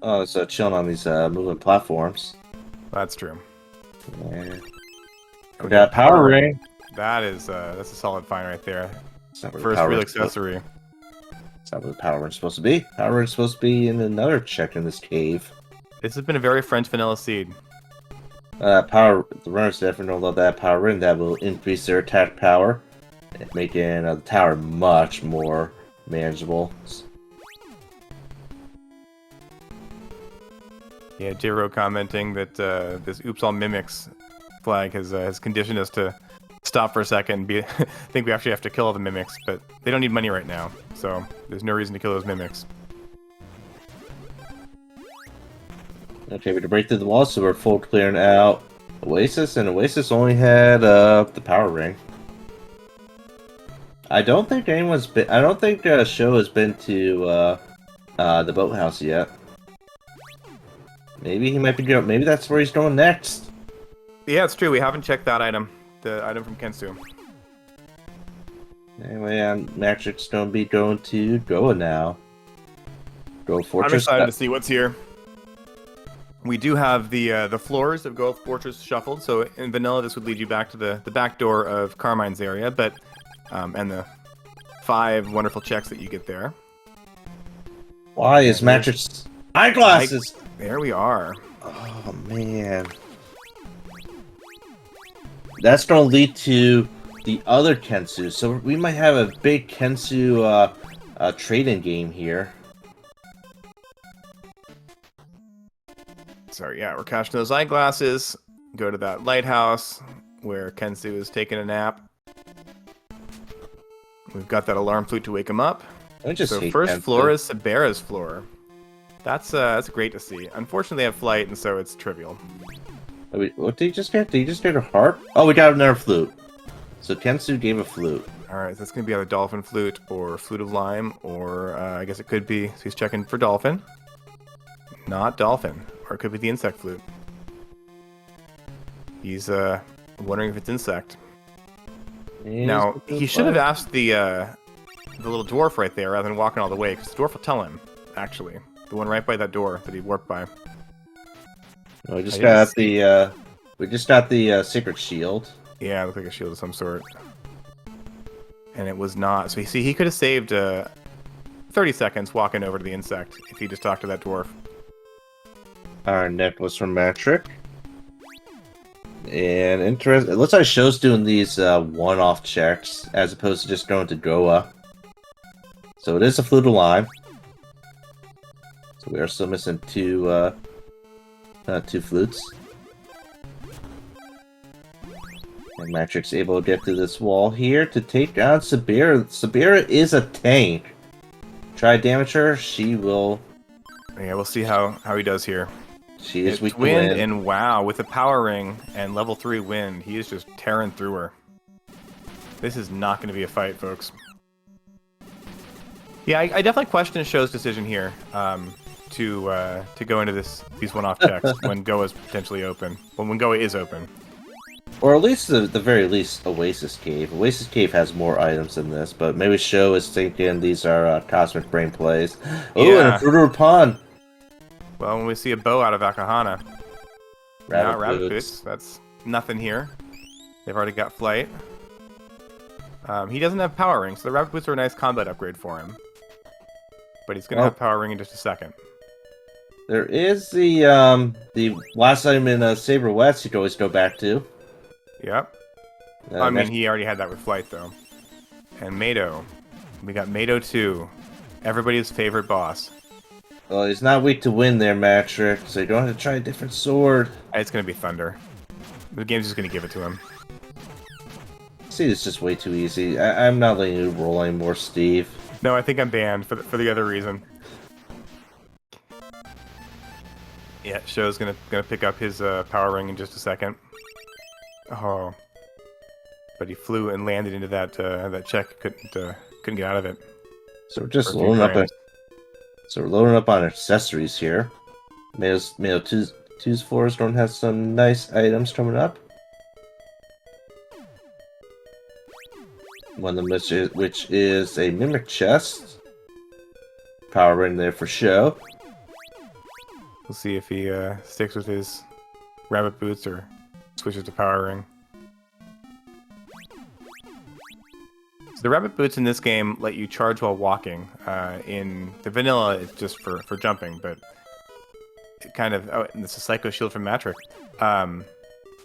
Oh, it's chilling on these moving platforms. That's true. Yeah. We got Power Ring. That's a solid find right there. First First real accessory. That's not what the Power Ring's supposed to be. Power Ring's supposed to be in another check in this cave. This has been a very French vanilla seed. The runners definitely know that Power Ring that will increase their attack power, making the tower much more manageable. Yeah, J-Ro commenting that this Oops All Mimics flag has conditioned us to stop for a second and think we actually have to kill all the mimics, but they don't need money right now, so there's no reason to kill those mimics. Okay, we can break through the walls, so we're full clearing out Oasis, and Oasis only had the Power Ring. I don't think anyone's been. I don't think Sho has been to the boathouse yet. Maybe he might be going. Maybe that's where he's going next. Yeah, it's true. We haven't checked that item. The item from Kensu. Anyway, Matrix gonna be going to Goa now. Go Fortress. I'm excited to see what's here. We do have the floors of Goa Fortress shuffled, so in vanilla this would lead you back to the back door of Carmine's area, but and the 5 wonderful checks that you get there. Why is Matrix eyeglasses? There we are. Oh man, that's gonna lead to the other Kensu. So we might have a big Kensu trade-in game here. Sorry, yeah, we're cashing those eyeglasses. Go to that lighthouse where Kensu is taking a nap. We've got that alarm flute to wake him up. So first floor is Sabera's floor. That's great to see. Unfortunately, they have flight, and so it's trivial. What did he just get? Did he just get a harp? Oh, we got another flute. So Kensu gave a flute. Alright, so that's going to be either Dolphin Flute or Flute of Lime, or I guess it could be... So he's checking for Dolphin. Not Dolphin. Or it could be the Insect Flute. He's wondering if it's Insect. Now, he should have asked the little dwarf right there rather than walking all the way, because the dwarf will tell him, actually. The one right by that door that he warped by. We just got the secret shield. Yeah, it looked like a shield of some sort. And it was not. So you see, he could have saved 30 seconds walking over to the insect if he just talked to that dwarf. Our necklace from Matrix. And it looks like Sho's doing these one-off checks as opposed to just going to Goa. So it is a Flute of Lime. So we are still missing two flutes. And Matrix able to get to this wall here to take down Sabira. Sabira is a tank. Try to damage her, she will. Yeah, we'll see how he does here. She is It's weak to wind, wind. and wow, with the power ring and level 3 wind, he is just tearing through her. This is not going to be a fight, folks. Yeah, I definitely question Sho's decision here to go into these one-off checks when Goa is potentially open. When Goa is open. Or at least, the very least, Oasis Cave. Oasis Cave has more items than this, but maybe Sho is thinking these are Cosmic Brain plays. Oh, and a Fruiter Pond! Well, when we see a bow out of Akahana. Rabbit Boots. That's nothing here. They've already got flight. He doesn't have Power Ring, so the Rabbit Boots are a nice combat upgrade for him. But he's going to have Power Ring in just a second. There is the last item in Saber West you can always go back to. Yep. I mean, he already had that with flight, though. And Mado. We got Mado 2. Everybody's favorite boss. Well, he's not weak to wind there, Matrix, so you don't have to try a different sword. It's going to be Thunder. The game's just going to give it to him. See, it's just way too easy. I'm not letting you roll anymore, Steve. No, I think I'm banned for the other reason. Yeah, Sho's gonna pick up his power ring in just a second. Oh, but he flew and landed into that check. Couldn't get out of it. So we're just loading up. So we're loading up on accessories here. Mado 2's floors don't have some nice items coming up. One of them which is a Mimic Chest. Power ring there for Sho. We'll see if he sticks with his Rabbit Boots or switches to Power Ring. So the Rabbit Boots in this game let you charge while walking. In the vanilla, it's just for jumping, but it kind of... Oh, and it's a Psycho Shield from Matrix.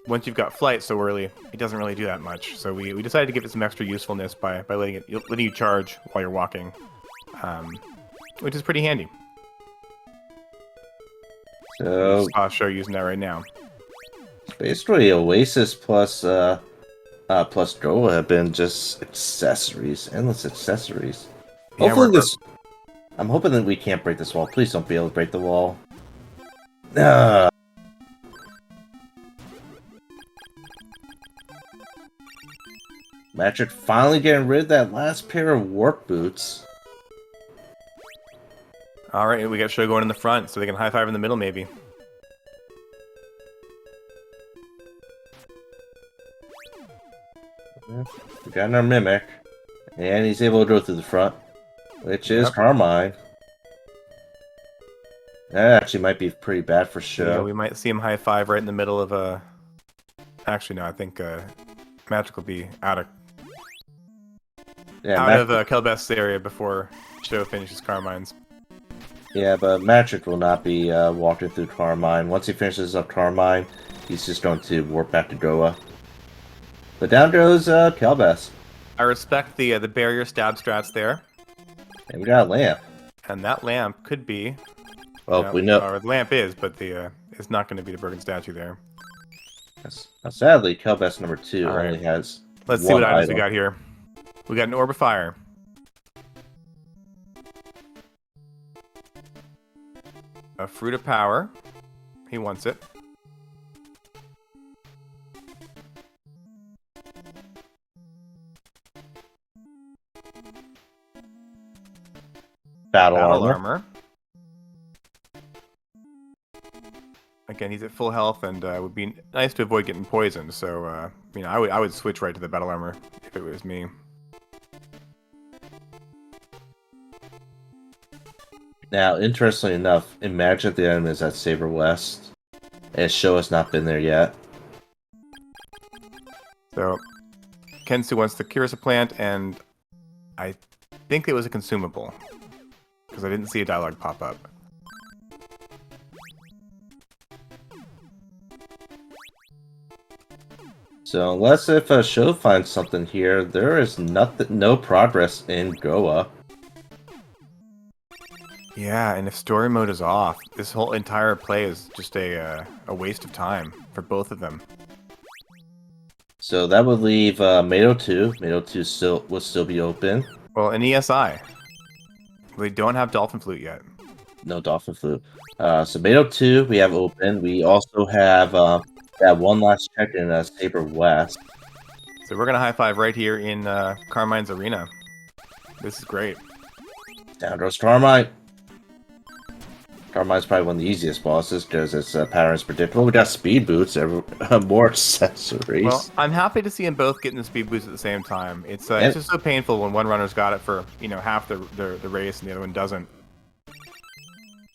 Once you've got flight so early, it doesn't really do that much. So we decided to give it some extra usefulness by letting you charge while you're walking, which is pretty handy. So I'll show you using that right now. Basically, Oasis plus Goa have been just accessories, endless accessories. Yeah, Hopefully I'm hoping that we can't break this wall. Please don't be able to break the wall. Matrix finally getting rid of that last pair of warp boots. Alright, we got Sho going in the front, so they can high-five in the middle, maybe. We got our Mimic. And he's able to go through the front. Which is Carmine. That actually might be pretty bad for Sho. Yeah, we might see him high-five right in the middle of a... Actually, no, I think Magic will be out of Kelbeth's area before Sho finishes Carmine's. Yeah, but Matrix will not be walking through Carmine. Once he finishes up Carmine, he's just going to warp back to Goa. But down goes Kelbeth. I respect the barrier stab strats there. And we got a lamp. And that lamp could be... Well, we know... Or the lamp is, but it's not going to be the Bergen statue there. Now, sadly, Kelbeth number 2 only has Let's see what items we got here. We got an Orb of Fire. A Fruit of Power. He wants it. Battle armor. Again, he's at full health, and it would be nice to avoid getting poisoned. So, you know, I would switch right to the battle armor if it was me. Now, interestingly enough, imagine the item is at Saber West, and Sho has not been there yet. So, Kensu wants the Kirisa plant, and I think it was a consumable, because I didn't see a dialogue pop up. So unless if Sho finds something here, there is no progress in Goa. Yeah, and if story mode is off, this whole entire play is just a waste of time for both of them. So that would leave Mado 2. Mado 2 will still be open. Well, an ESI. They don't have Dolphin Flute yet. No Dolphin Flute. So Mado 2 we have open. We also have that one last check in Saber West. So we're gonna high five right here in Carmine's arena. This is great. Down goes Carmine. Carmine's probably one of the easiest bosses because its pattern is predictable. We got speed boots, more accessories. Well, I'm happy to see them both getting the speed boots at the same time. It's just so painful when one runner's got it for half the race and the other one doesn't.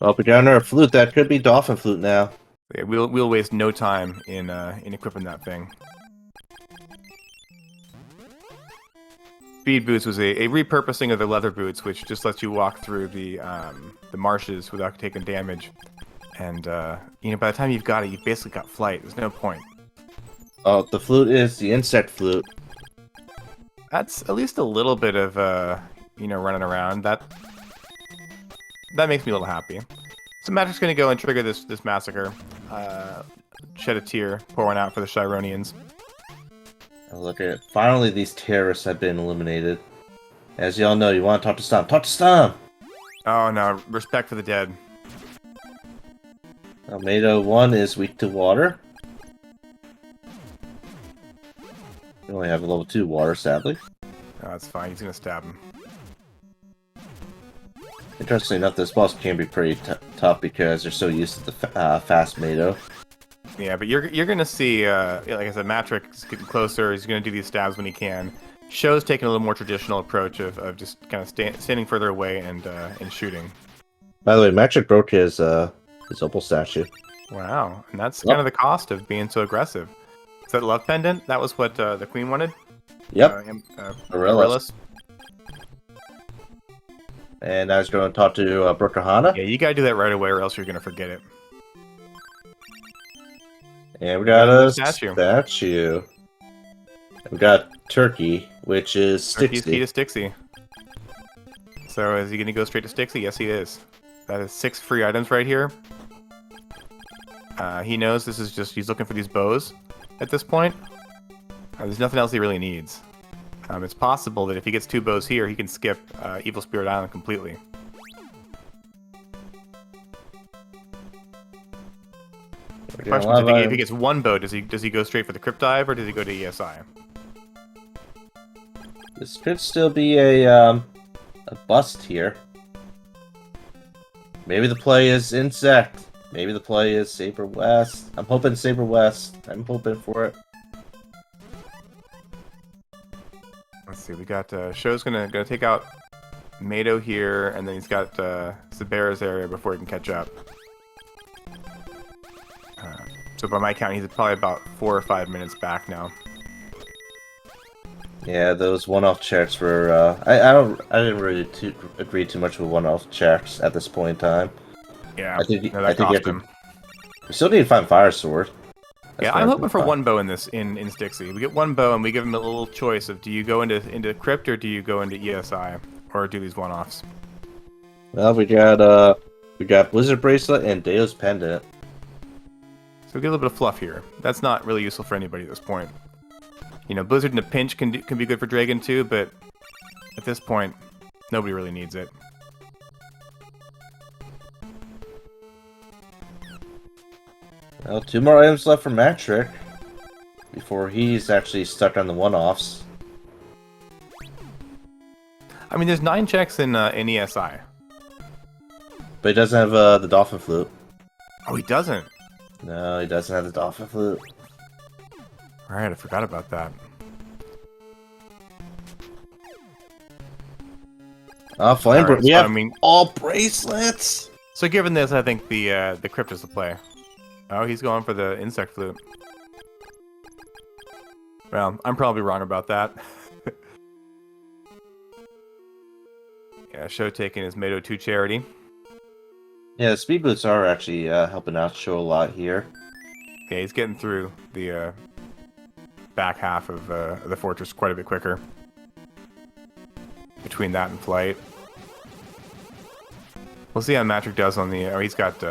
Well, if we got another flute, that could be Dolphin Flute now. Yeah, we'll waste no time in equipping that thing. Speed boots was a repurposing of the leather boots, which just lets you walk through the marshes without taking damage. And by the time you've got it, you've basically got flight. There's no point. Oh, the flute is the insect flute. That's at least a little bit of running around. That makes me a little happy. So Magic's gonna go and trigger this massacre. Shed a tear, pour one out for the Chironians. Look at it. Finally, these terrorists have been eliminated. As y'all know, you want to talk to Stomp. Talk to Stomp! Oh no, respect for the dead. Mado 1 is weak to water. We only have a level 2 water, sadly. Oh, that's fine. He's gonna stab him. Interestingly enough, this boss can be pretty tough because they're so used to the fast Mado. Yeah, but you're gonna see, like I said, Matrix getting closer. He's gonna do these stabs when he can. Sho's taking a little more traditional approach of just kind of standing further away and shooting. By the way, Matrix broke his opal statue. Wow, and that's kind of the cost of being so aggressive. Is that love pendant? That was what the queen wanted. Yep. Amaryllis. And I was going to talk to Brooke Hana. Yeah, you gotta do that right away, or else you're gonna forget it. And we got a statue. We got Turkey, which is Turkey's Stixie. key to Stixie. So is he going to go straight to Stixie? Yes, he is. That is 6 free items right here. He knows this is just, he's looking for these bows at this point. There's nothing else he really needs. It's possible that if he gets 2 bows here, he can skip Evil Spirit Island completely. The question is, if he gets 1 bow, does he go straight for the Crypt Dive, or does he go to ESI? This could still be a bust here. Maybe the play is Insect. Maybe the play is Saber West. I'm hoping Saber West. I'm hoping for it. Let's see. We got Sho's gonna take out Mado here, and then he's got Sabera's area before he can catch up. So by my count, he's probably about 4 or 5 minutes back now. Yeah, those one-off checks were. I didn't really agree too much with one-off checks at this point in time. Yeah, I think that cost him. We still need to find Fire Sword. Yeah, I'm hoping for 1 bow in this in Stixie. We get 1 bow, and we give him a little choice of: do you go into Crypt or do you go into ESI, or do these one-offs? Well, we got Blizzard Bracelet and Deo's Pendant. So we get a little bit of fluff here. That's not really useful for anybody at this point. Blizzard in a pinch can be good for Dragon too, but at this point, nobody really needs it. Well, 2 more items left for Matrick before he's actually stuck on the one-offs. I mean, there's 9 checks in ESI. But he doesn't have the Dolphin Flute. Oh, he doesn't? No, he doesn't have the Dolphin Flute. Alright, I forgot about that. Flame Right, we have I mean, all bracelets! So given this, I think the Crypt is the play. Oh, he's going for the Insect Flute. Well, I'm probably wrong about that. Yeah, Sho taking his Mado 2 charity. Yeah, the speed boots are actually helping out Sho a lot here. Yeah, he's getting through the back half of the fortress quite a bit quicker. Between that and flight. We'll see how Matrick does on the... Oh, he's got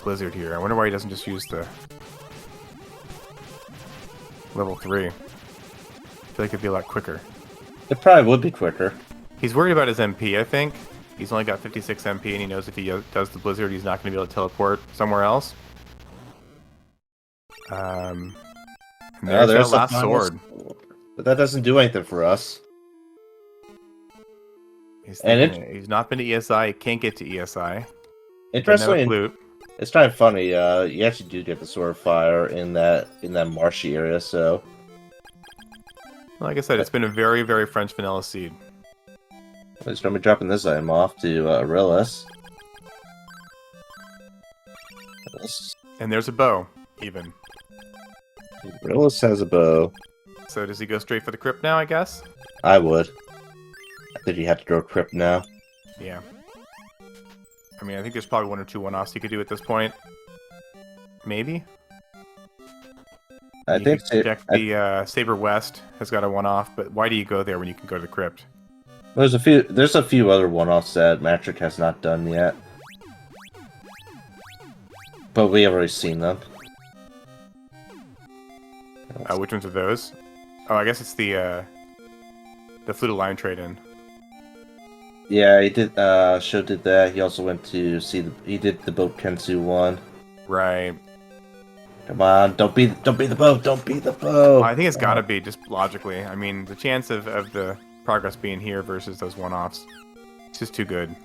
Blizzard here. I wonder why he doesn't just use the... Level 3. I feel like it'd be a lot quicker. It probably would be quicker. He's worried about his MP, I think. He's only got 56 MP, and he knows if he does the blizzard, he's not going to be able to teleport somewhere else. And there's that last sword. But that doesn't do anything for us. He's he's not been to ESI. He can't get to ESI. Interestingly, it's kind of funny. You actually do get the Sword of Fire in that marshy area. So, like I said, it's been a very, very French vanilla seed. Let's be dropping this item off to Arillis. And there's a bow, even. Arillis has a bow. So does he go straight for the crypt now, I guess? I would. I think you have to go crypt now. Yeah. I mean, I think there's probably 1 or 2 one-offs you could do at this point. Maybe? I think check the Saber West has got a one-off, but why do you go there when you can go to the crypt? There's a few other one-offs that Matrick has not done yet. But we have already seen them. Which ones are those? Oh, I guess it's the Flute of Lion trade-in. Yeah, he did. Sho did that. He also went to see he did the boat Kensu one. Right. Come on, don't be the boat. Don't be the boat. I think it's got to be just logically. I mean, the chance of the progress being here versus those one-offs, it's just too good.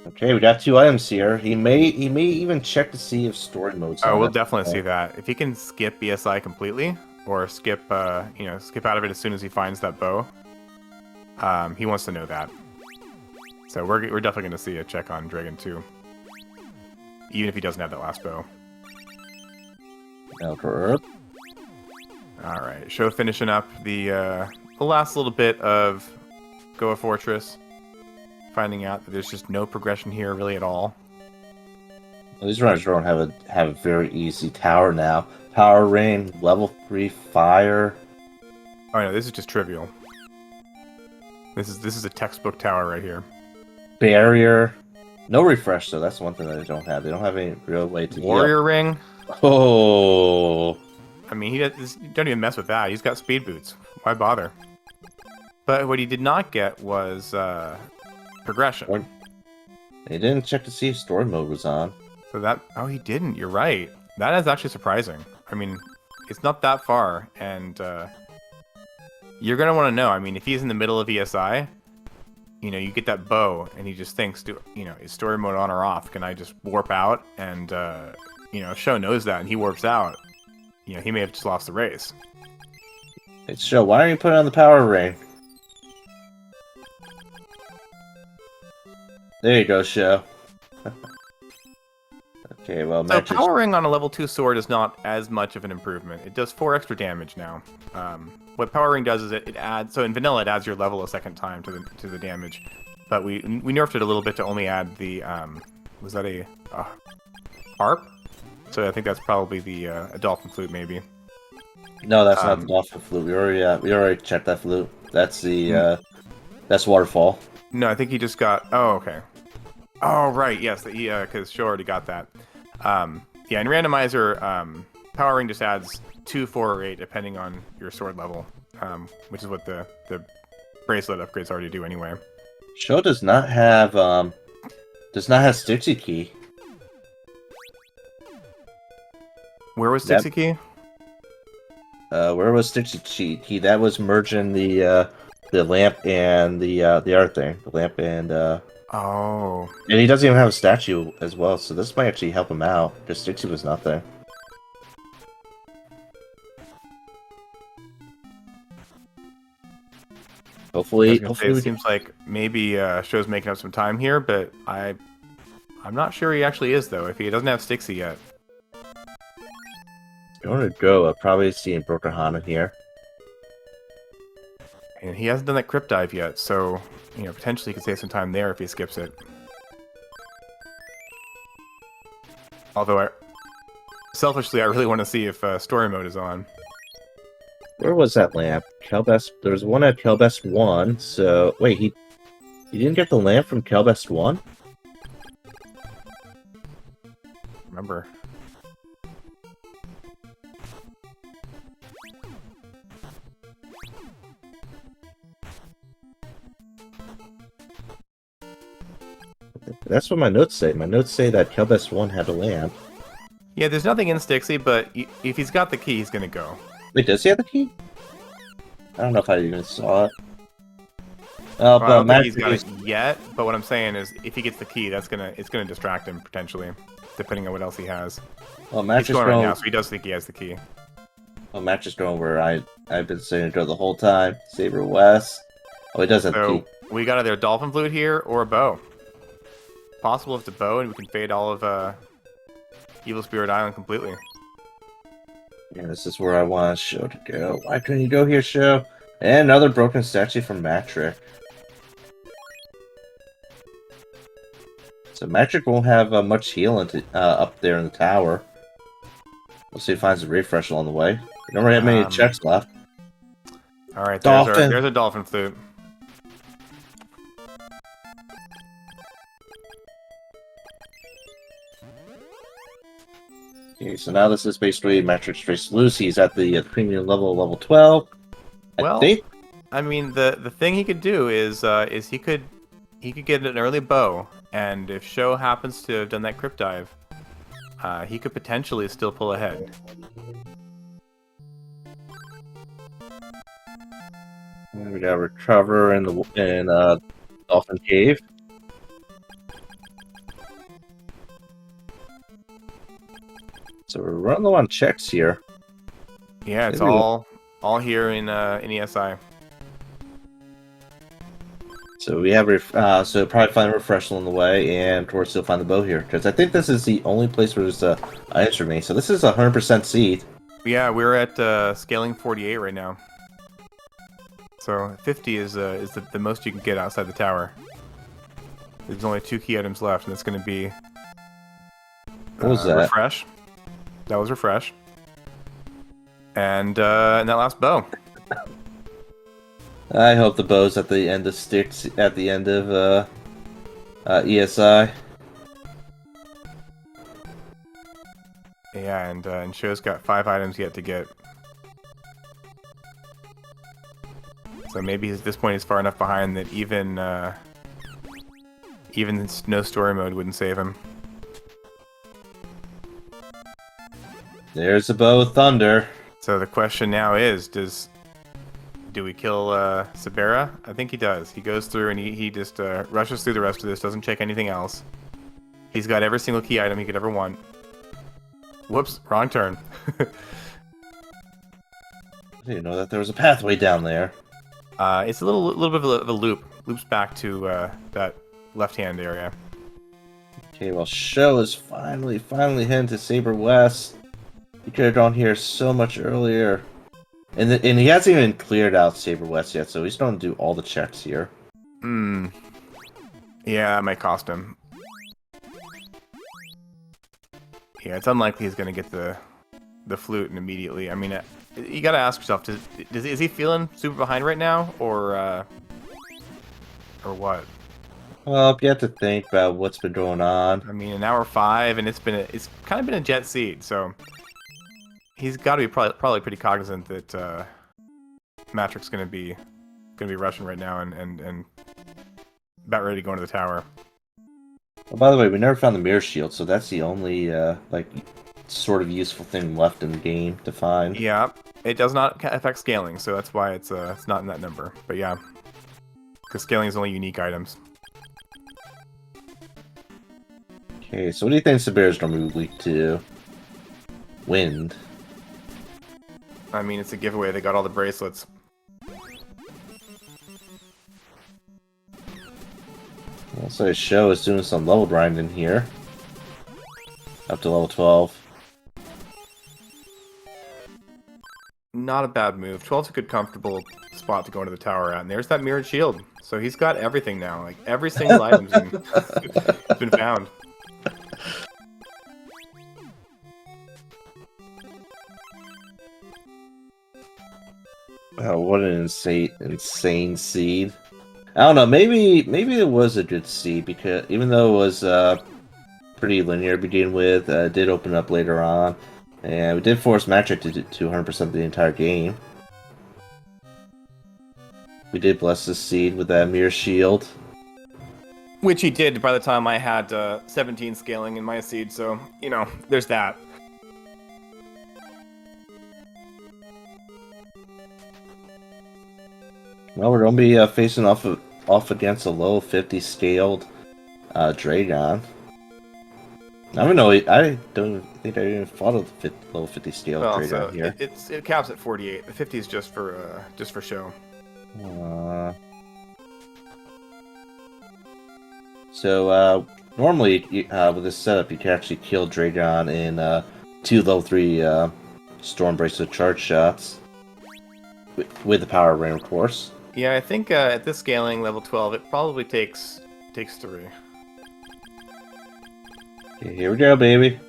Okay, we got 2 items here. He may even check to see if story mode's on. Oh, we'll definitely see that. If he can skip BSI completely, or skip skip out of it as soon as he finds that bow, he wants to know that. So we're definitely going to see a check on Dragon 2, even if he doesn't have that last bow. Alright, Sho finishing up the last little bit of Goa Fortress, finding out that there's just no progression here really at all. well, these runners don't have a very easy tower now. Power Rain, level 3 fire. Oh no, this is just trivial. This is a textbook tower right here. Barrier. No refresh though, that's one thing that they don't have. They don't have any real way to Warrior Ring. Oh, I mean, he don't even mess with that. He's got speed boots. Why bother? But what he did not get was progression. They didn't check to see if story mode was on. So that... Oh, he didn't. You're right. That is actually surprising. I mean, it's not that far, and you're going to want to know. I mean, if he's in the middle of ESI, you know, you get that bow, and he just thinks, is story mode on or off? Can I just warp out? And, if Sho knows that, and he warps out, he may have just lost the race. It's Sho, why don't you put it on the power ring? There you go, Sho. Okay, well, So power ring on a level 2 sword is not as much of an improvement. It does 4 extra damage now. What power ring does is it adds... So in vanilla, it adds your level a second time to the damage. But we nerfed it a little bit to only add the... was that a harp? So I think that's probably a dolphin flute, maybe. No, that's not the dolphin flute. We already checked that flute. That's the that's waterfall. No, I think he just got... Oh, okay. Oh, right, yes, because Sho already got that. Yeah, in Randomizer, Power Ring just adds 2, 4, or 8, depending on your sword level, which is what the bracelet upgrades already do anyway. Sho does not have Stixie Key. Where was Stixie Key? Where was Stixie Key? That was merging the lamp and the other thing. The lamp and Oh. And he doesn't even have a statue as well, so this might actually help him out. Because Stixie was not there. Hopefully it seems like maybe Sho's making up some time here, but I'm not sure he actually is though. If he doesn't have Stixie yet. I want to go. Probably seeing Broken Hana here. And he hasn't done that crypt dive yet, so potentially he could save some time there if he skips it. Although selfishly, I really want to see if story mode is on. Where was that lamp? Kelbest. There was one at Kelbest 1. So wait, he didn't get the lamp from Kelbest 1? Remember. That's what my notes say. My notes say that Kelbest 1 had a land. Yeah, there's nothing in Stixie, but if he's got the key, he's gonna go. Wait, does he have the key? I don't know if I even saw it. Well, I But don't think he's Magic got it yet, but what I'm saying is, if he gets the key, it's gonna distract him potentially, depending on what else he has. well, He's Magic going right now, so he does think he has the key. well, Match is going where I've been saying to go the whole time. Saber West. Oh, he does have the So key. we got either a Dolphin Flute here or a bow. Possible if it's a bow, and we can fade all of Evil Spirit Island completely. Yeah, this is where I want Show to go. Why couldn't you go here, Show? And another broken statue from Matrick. So Matrick won't have much healing up there in the tower. We'll see if he finds a refresh along the way. We don't really have many checks left. All right, Dolphin. there's a Dolphin Flute. Okay, so now this is basically Matrick's Trace Loose. He's at the premium level 12. Well, I think. I mean, the thing he could do is he could get an early bow, and if Sho happens to have done that crypt dive, he could potentially still pull ahead. And we got Recover in Dolphin Cave. So we're running low on checks here. Yeah, it's Maybe all here in ESI. So we have so probably find a refresh along the way, and of course you'll find the bow here, because I think this is the only place where there's items remain. So this is 100% seed. Yeah, we're at scaling 48 right now. So 50 is the most you can get outside the tower. There's only 2 key items left, and it's going to be What was that? Refresh. That was Refresh. And that last bow. I hope the bow's at the end of Sticks, at the end of ESI. Yeah, and Sho's got 5 items yet to get. So maybe at this point he's far enough behind that even no story mode wouldn't save him. There's the bow of thunder. So the question now is, do we kill Sabera? I think he does. He goes through and he just rushes through the rest of this, doesn't check anything else. He's got every single key item he could ever want. Whoops, wrong turn. I didn't know that there was a pathway down there. It's a little bit of a loop. Loops back to that left-hand area. Okay, well, Sho is finally heading to Saber West. He could have gone here so much earlier. And he hasn't even cleared out Saber West yet, so he's going to do all the checks here. Yeah, that might cost him. Yeah, it's unlikely he's going to get the flute and immediately. I mean, you got to ask yourself: is he feeling super behind right now, or what? Well, you have to think about what's been going on. I mean, an hour 5, and it's kind of been a jet seed, so he's got to be probably pretty cognizant that Matrix's going to be rushing right now and about ready to go into the tower. Well, by the way, we never found the mirror shield, so that's the only like sort of useful thing left in the game to find. Yeah, it does not affect scaling, so that's why it's not in that number. But yeah, because scaling is only unique items. Okay, so what do you think Sabera's normally weak to? Wind. I mean, it's a giveaway. They got all the bracelets. I'll say Sho is doing some level grinding here. Up to level 12. Not a bad move. 12's a good, comfortable spot to go into the tower at. And there's that mirrored shield. So he's got everything now. Like, every single item's been found. Oh, what an insane seed. I don't know, maybe it was a good seed, because even though it was pretty linear to begin with, it did open up later on. And we did force Magic to 100% the entire game. We did bless the seed with that mirror shield. Which he did by the time I had 17 scaling in my seed, so, you know, there's that. Well, we're going to be facing off against a level 50 scaled Dragon. I don't know. I don't think I even fought a level 50 scaled Dragon so here. It caps at 48. The 50 is just for show. So normally with this setup, you can actually kill Dragon in 2 level 3 Storm Bracelet charge shots with the power ring, of course. Yeah, I think at this scaling, level 12, it probably takes 3. Okay, here we go, baby.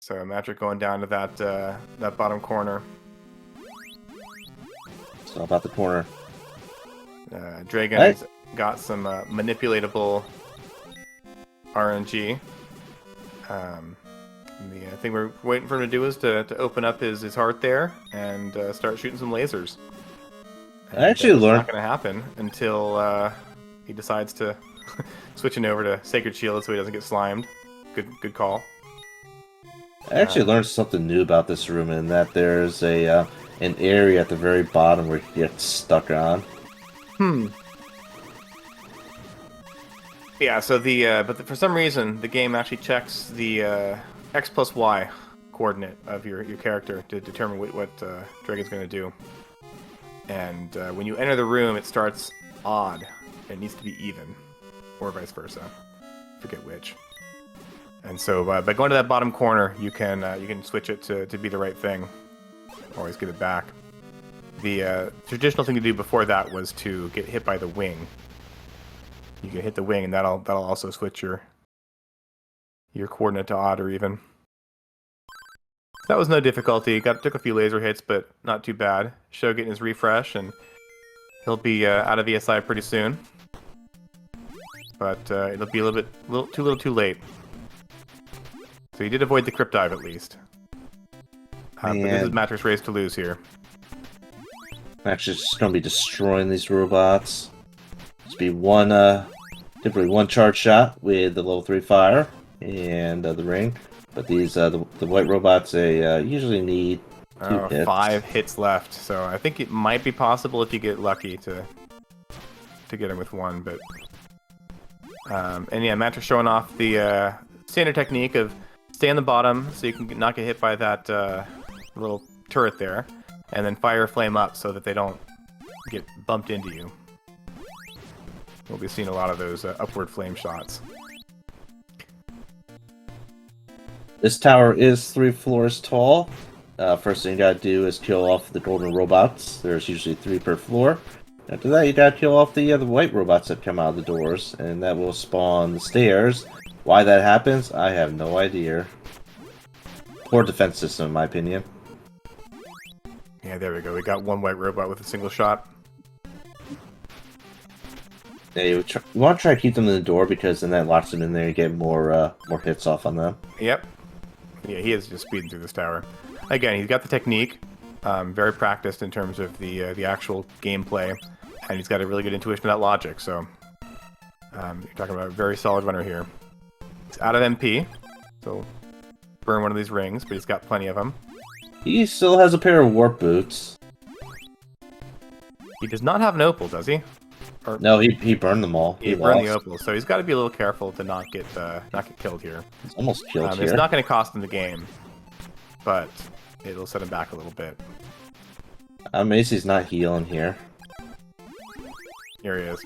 So Matrick going down to that bottom corner. It's all about the corner. Dragon's got some manipulatable RNG. The thing we're waiting for him to do is to open up his heart there and start shooting some lasers. I actually learned... It's not going to happen until he decides to switching over to Sacred Shield so he doesn't get slimed. Good call. I actually learned something new about this room, in that there's an area at the very bottom where you get stuck on. Yeah, so for some reason the game actually checks the X plus Y coordinate of your character to determine what Dragon's going to do. And when you enter the room, it starts odd. It needs to be even, or vice versa. Forget which. And so by going to that bottom corner, you can switch it to be the right thing. Always get it back. The traditional thing to do before that was to get hit by the wing. You can hit the wing, and that'll also switch your coordinate to odd or even. That was no difficulty. Took a few laser hits, but not too bad. Sho getting his refresh, and he'll be out of ESI pretty soon. But it'll be a little too late. So he did avoid the crypt dive at least. But this is Matrix race to lose here. I'm actually just going to be destroying these robots. Just be typically one charge shot with the level 3 fire and the ring. But these the white robots, they usually need 2 hits. 5 hits left. So I think it might be possible if you get lucky to get him with 1. But and yeah, Matrix showing off the standard technique of stay on the bottom so you can not get hit by that little turret there, and then fire a flame up so that they don't get bumped into you. We'll be seeing a lot of those upward flame shots. This tower is 3 floors tall. First thing you gotta do is kill off the golden robots. There's usually 3 per floor. After that, you gotta kill off the white robots that come out of the doors, and that will spawn the stairs. Why that happens, I have no idea. Poor defense system, in my opinion. Yeah, there we go. We got 1 white robot with a single shot. Yeah, you want to try to keep them in the door, because then that locks them in there and get more hits off on them. Yep. Yeah, he is just speeding through this tower. Again, he's got the technique, very practiced in terms of the actual gameplay, and he's got a really good intuition of that logic. So you're talking about a very solid runner here. He's out of MP, so burn one of these rings, but he's got plenty of them. He still has a pair of warp boots. He does not have an opal, does he? Or, no, he burned them all. He burned the opal, so he's got to be a little careful to not get killed here. He's almost killed here. It's not going to cost him the game, but it'll set him back a little bit. Macy's not healing here. Here he is.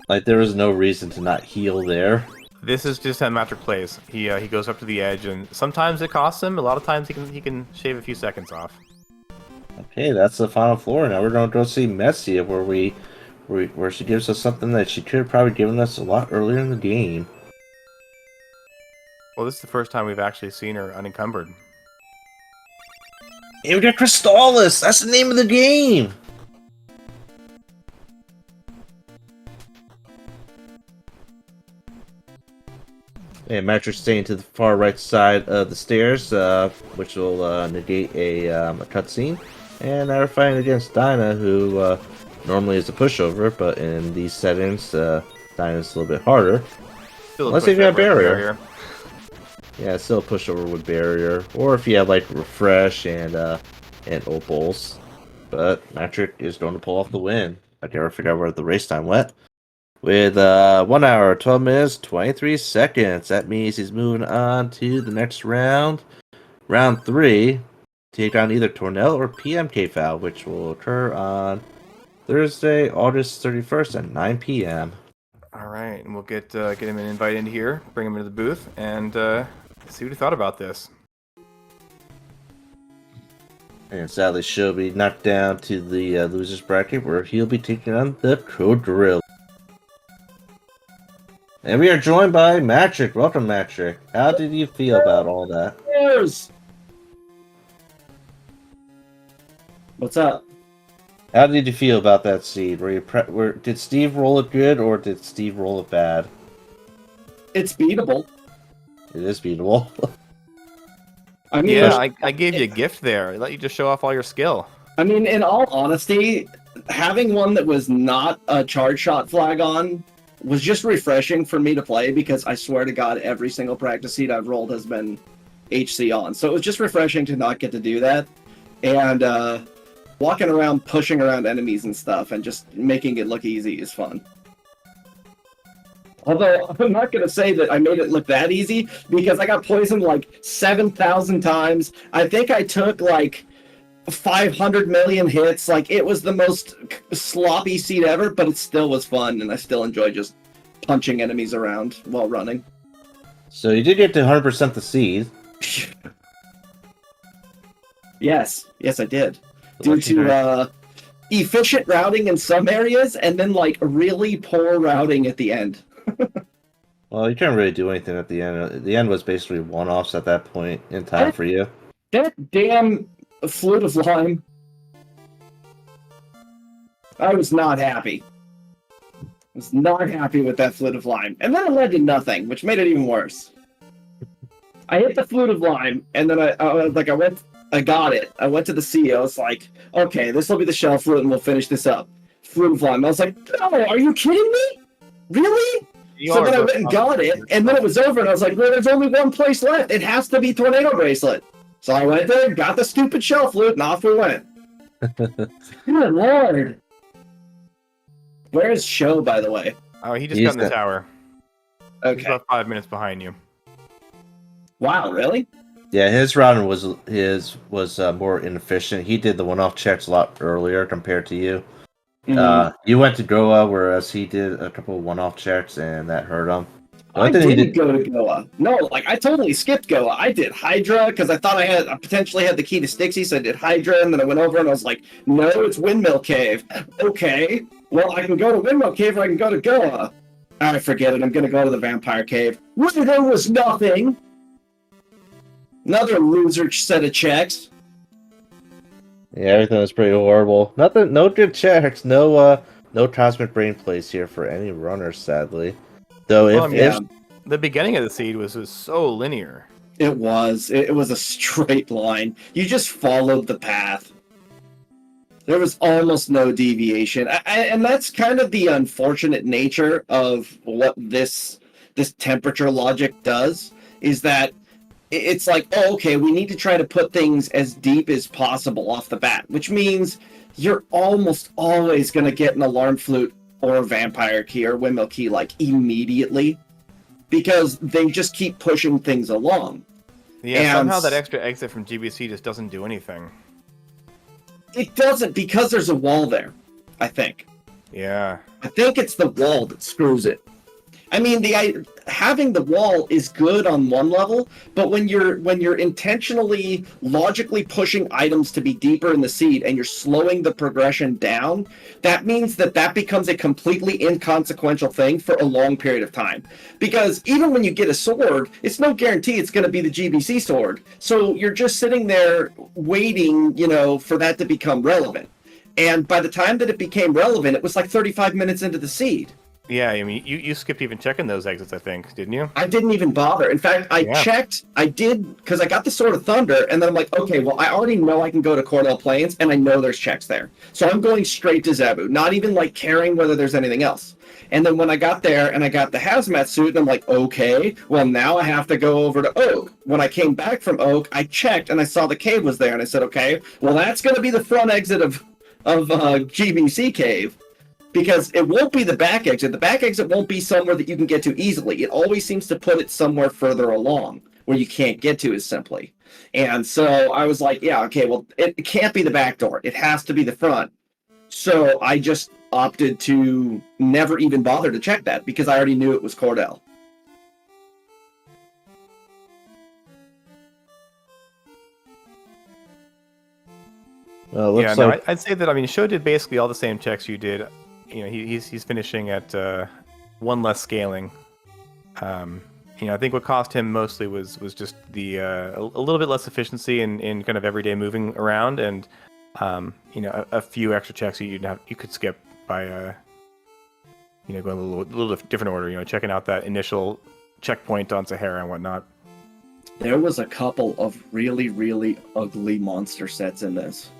Like, there was no reason to not heal there. This is just how Matrix plays. He goes up to the edge, and sometimes it costs him. A lot of times he can shave a few seconds off. Okay, that's the final floor. Now we're going to go see Messia, where she gives us something that she could have probably given us a lot earlier in the game. Well, this is the first time we've actually seen her unencumbered. Hey, we got Crystalis! That's the name of the game! And Matrix staying to the far right side of the stairs, which will negate a cutscene. And now we're fighting against Dinah, who normally is a pushover, but in these settings, Dinah's a little bit harder. Still a Unless you got a pushover with barrier. Yeah, still a pushover with barrier, or if you have like refresh and opals. But Matrick is going to pull off the win. I never forgot where the race time went. With 1 hour, 12 minutes, 23 seconds. That means he's moving on to the next round. Round 3. Take on either Tornell or PMK Foul, which will occur on Thursday, August 31st at 9 p.m. All right, and we'll get him an invite in here, bring him into the booth, and see what he thought about this. And sadly, she'll be knocked down to the losers bracket, where he'll be taking on the Code Gorilla. And we are joined by Matrick. Welcome, Matrick. How did you feel about all that? Cheers! What's up? How did you feel about that seed? Did Steve roll it good, or did Steve roll it bad? It's beatable. It is beatable. I mean, Yeah, I gave you a gift there. I let you just show off all your skill. I mean, in all honesty, having one that was not a charge shot flag on was just refreshing for me to play, because I swear to God, every single practice seed I've rolled has been HC on. So it was just refreshing to not get to do that. And walking around, pushing around enemies and stuff, and just making it look easy is fun. Although, I'm not going to say that I made it look that easy, because I got poisoned like 7,000 times. I think I took like 500 million hits. Like, it was the most sloppy seed ever, but it still was fun, and I still enjoy just punching enemies around while running. So you did get to 100% the seed. Yes, I did. Due to efficient routing in some areas, and then like really poor routing at the end. Well, you can't really do anything at the end. The end was basically one-offs at that point in time for you. That damn flute of lime. I was not happy. I was not happy with that flute of lime. And then it led to nothing, which made it even worse. I hit the flute of lime, and then I got it. I went to the CEO. I was like, okay, this will be the shell flute, and we'll finish this up. Flute of lime. I was like, no, are you kidding me? Really? So then I went and got it, and then it was over, and I was like, well, there's only one place left. It has to be Tornado Bracelet. So I went there, got the stupid shell flute, and off we went. Good lord. Where is Sho, by the way? Oh, he just got in the tower. Okay. He's about 5 minutes behind you. Wow, really? Yeah, his round was more inefficient. He did the one-off checks a lot earlier compared to you. You went to Goa, whereas he did a couple of one-off checks, and that hurt him. I didn't go to Goa. No, like, I totally skipped Goa. I did Hydra, because I thought I potentially had the key to Stixie, so I did Hydra, and then I went over and I was like, no, it's Windmill Cave. Okay, well, I can go to Windmill Cave, or I can go to Goa. I forget it, I'm going to go to the Vampire Cave. Where there was nothing! Another loser set of checks. Yeah, everything was pretty horrible. No good checks. No cosmic brain plays here for any runners, sadly. Though if the beginning of the seed was so linear. It was a straight line. You just followed the path. There was almost no deviation, and that's kind of the unfortunate nature of what this temperature logic does. Is that it's like, oh, okay, we need to try to put things as deep as possible off the bat, which means you're almost always going to get an alarm flute or a vampire key or windmill key like immediately, because they just keep pushing things along. Yeah, and somehow that extra exit from GBC just doesn't do anything. It doesn't, because there's a wall there, I think. Yeah. I think it's the wall that screws it. I mean, having the wall is good on one level, but when you're intentionally, logically pushing items to be deeper in the seed and you're slowing the progression down, that means that becomes a completely inconsequential thing for a long period of time. Because even when you get a sword, it's no guarantee it's going to be the GBC sword. So you're just sitting there waiting, for that to become relevant. And by the time that it became relevant, it was like 35 minutes into the seed. Yeah, I mean, you skipped even checking those exits, I think, didn't you? I didn't even bother. In fact, I Yeah. checked. I did because I got the Sword of Thunder, and then I'm like, okay, well, I already know I can go to Cordell Plains, and I know there's checks there, so I'm going straight to Zebu, not even like caring whether there's anything else. And then when I got there and I got the hazmat suit, and I'm like, okay, well now I have to go over to Oak. When I came back from Oak, I checked and I saw the cave was there, and I said, okay, well that's going to be the front exit of GBC cave. Because it won't be the back exit. The back exit won't be somewhere that you can get to easily. It always seems to put it somewhere further along where you can't get to as simply. And so I was like, yeah, okay, well, it can't be the back door. It has to be the front. So I just opted to never even bother to check that because I already knew it was Cordell. Looks Yeah, like I'd say that. I mean, Sho did basically all the same checks you did. You know, he's finishing at one less scaling. You know, I think what cost him mostly was just the a little bit less efficiency in kind of everyday moving around, and you know, a few extra checks you could skip by you know, going a little different order. You know, checking out that initial checkpoint on Sahara and whatnot. There was a couple of really, really ugly monster sets in this.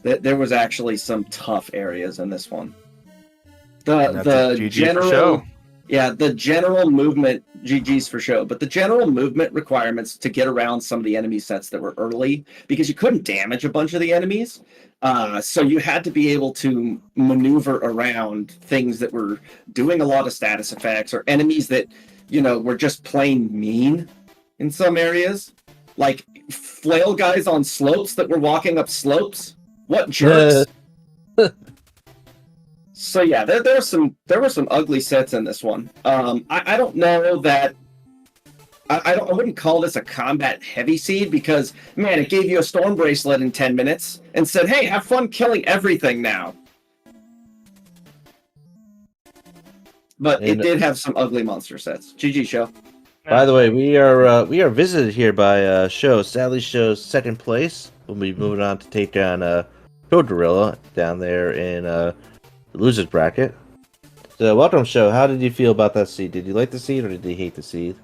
There was actually some tough areas in this one. The general, yeah, the general movement, GG's for show, but the general movement requirements to get around some of the enemy sets that were early, because you couldn't damage a bunch of the enemies, so you had to be able to maneuver around things that were doing a lot of status effects or enemies that, you know, were just plain mean in some areas, like flail guys on slopes that were walking up slopes. What jerks! So yeah, there were some ugly sets in this one. I don't know that I wouldn't call this a combat heavy seed because man, it gave you a storm bracelet in 10 minutes and said, "Hey, have fun killing everything now." But it did have some ugly monster sets. GG show. By the way, we are visited here by Sho. Sadly, Sho's second place. We'll be moving on to take down Code Gorilla down there in the losers bracket. So, welcome, Sho. How did you feel about that seed? Did you like the seed or did you hate the seed?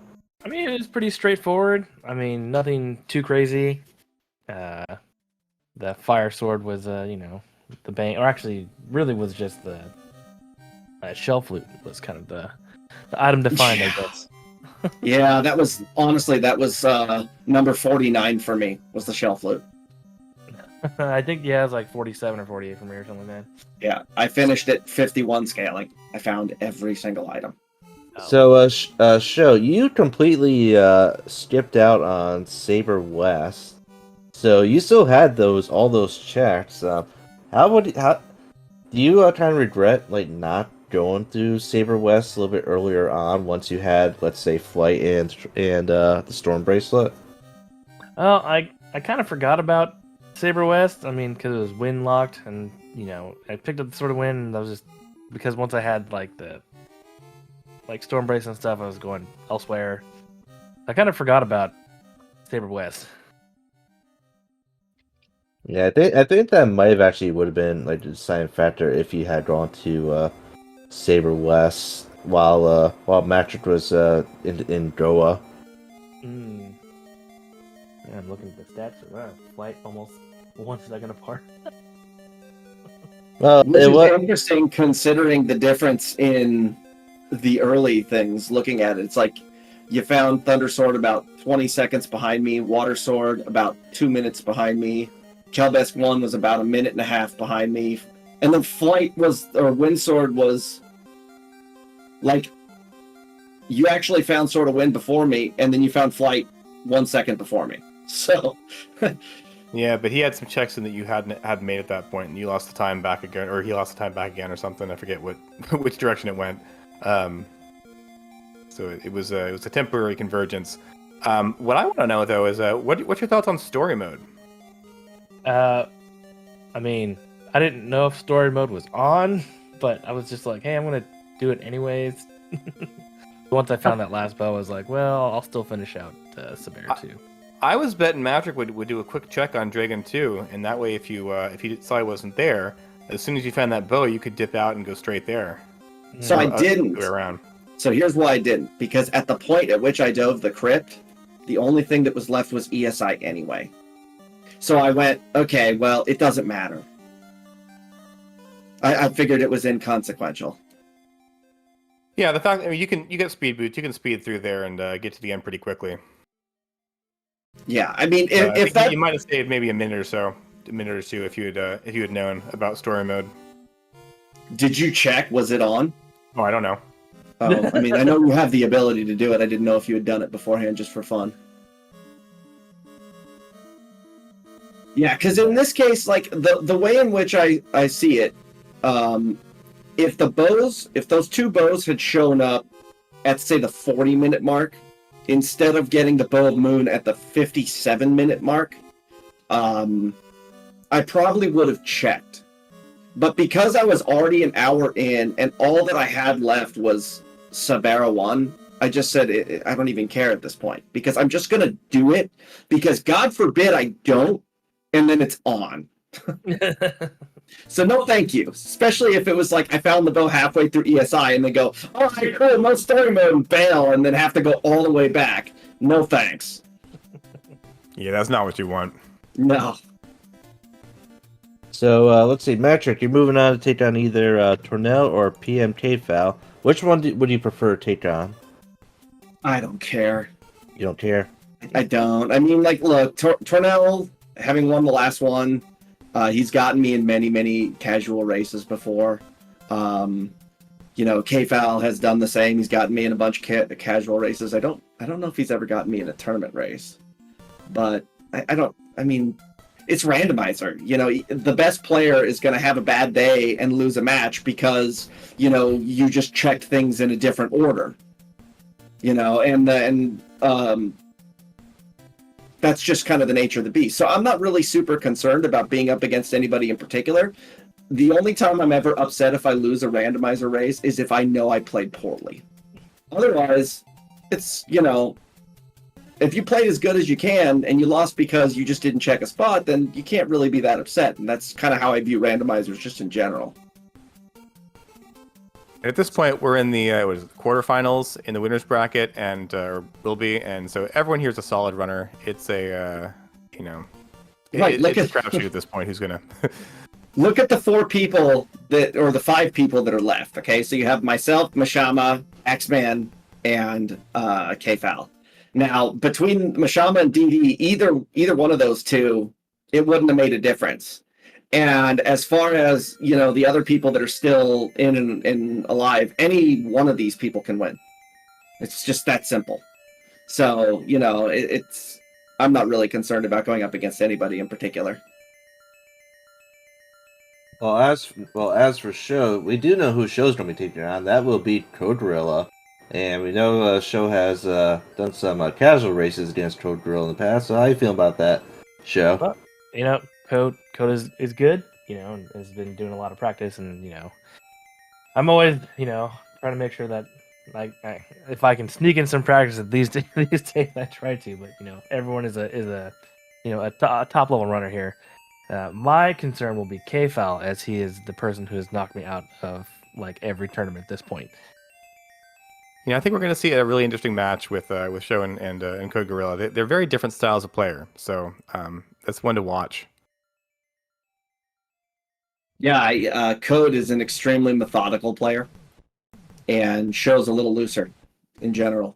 I mean, it was pretty straightforward. I mean, nothing too crazy. The fire sword was, you know, the bang, or actually, really was just the shell flute was kind of the item to find, I guess. Yeah, that was honestly number 49 for me was the shell flute. I think it was like 47 or 48 for me or something like that. Yeah, I finished at 51 scaling. I found every single item. So, Sho, you completely skipped out on Saber West. So you still had all those checks. Do you kind of regret like not going through Saber West a little bit earlier on once you had, let's say, Flight and the Storm Bracelet? Well, I kind of forgot about Saber West. I mean, because it was wind locked, and you know, I picked up the Sword of Wind, and I was just because once I had like the Storm Brace and stuff, I was going elsewhere. I kind of forgot about Saber West. Yeah, I think that might have actually would have been like the deciding factor if you had gone to Saber West while Matrick was in Goa. Yeah, I'm looking at the stats. Flight almost 1 second apart. Well, Which is interesting considering the difference in the early things. Looking at it, it's like you found Thunder Sword about 20 seconds behind me, Water Sword about 2 minutes behind me, Kelbesk 1 was about 1.5 minutes behind me, and then Wind Sword was like you actually found Sword of Wind before me, and then you found Flight 1 second before me. So yeah, but he had some checks in that you hadn't made at that point, and you lost the time back again, or he lost the time back again, or something. I forget which direction it went. So it was a temporary convergence. What I want to know though is what's your thoughts on story mode? I mean, I didn't know if story mode was on, but I was just like, hey, I'm gonna do it anyways. Once I found that last bow, I was like, well, I'll still finish out Sabera 2. I was betting Matrick would do a quick check on Dragon 2, and that way if you saw he wasn't there, as soon as you found that bow, you could dip out and go straight there. So I didn't. Around. So here's why I didn't. Because at the point at which I dove the crypt, the only thing that was left was ESI anyway. So I went, okay, well, it doesn't matter. I figured it was inconsequential. Yeah, the fact you get speed boots, you can speed through there and get to the end pretty quickly. Yeah, I mean, if you might have saved maybe a minute or two if you had known about story mode. Did you check? Was it on? Oh, I don't know. Oh, I mean, I know you have the ability to do it. I didn't know if you had done it beforehand just for fun. Yeah, because in this case, like the way in which I see it, if those two bows had shown up at, say, the 40-minute mark, instead of getting the Bow of Moon at the 57-minute mark, I probably would have checked. But because I was already an hour in, and all that I had left was Sabera 1, I just said, I don't even care at this point. Because I'm just going to do it, because God forbid I don't, and then it's on. So no thank you. Especially if it was like I found the bow halfway through ESI and they go, all right, cool, no story mode, and bail, and then have to go all the way back. No thanks. Yeah, that's not what you want. No. So let's see, Metric, you're moving on to take down either Tornell or PMK Foul. Which one would you prefer to take on? I don't care. You don't care? I don't. I mean, like, look, Tornell, having won the last one, he's gotten me in many, many casual races before. You know, K-Foul has done the same. He's gotten me in a bunch of casual races. I don't know if he's ever gotten me in a tournament race. But I mean, it's randomizer. You know, the best player is going to have a bad day and lose a match because, you know, you just checked things in a different order. You know, and that's just kind of the nature of the beast. So I'm not really super concerned about being up against anybody in particular. The only time I'm ever upset if I lose a randomizer race is if I know I played poorly. Otherwise, it's, you know, if you played as good as you can and you lost because you just didn't check a spot, then you can't really be that upset. And that's kind of how I view randomizers just in general. At this point, we're in the quarterfinals in the winners bracket, and or will be, and so everyone here is a solid runner. It's a you know, right, it's a crapshoot at this point. Who's gonna look at the 4 people or the 5 people that are left? Okay, so you have myself, Mashama, X-Man, and K-Foul. Now, between Mashama and DD, either one of those two, it wouldn't have made a difference. And as far as, you know, the other people that are still in and alive, any one of these people can win. It's just that simple. So, you know, I'm not really concerned about going up against anybody in particular. Well, as for Sho, we do know who Sho's going to be taking on. That will be Code Gorilla. And we know Sho has done some casual races against Code Gorilla in the past. So how you feel about that, Sho? Well, you know, Code is good, you know, and has been doing a lot of practice, and, you know, I'm always, you know, trying to make sure that, like, if I can sneak in some practice at these days, I try to. But, you know, everyone is a you know, a top level runner here. My concern will be K-Foul, as he is the person who has knocked me out of, like, every tournament at this point. Yeah, I think we're going to see a really interesting match with Sho and Code Gorilla. They're very different styles of player, so that's one to watch. Yeah, Code is an extremely methodical player, and Sho's a little looser in general.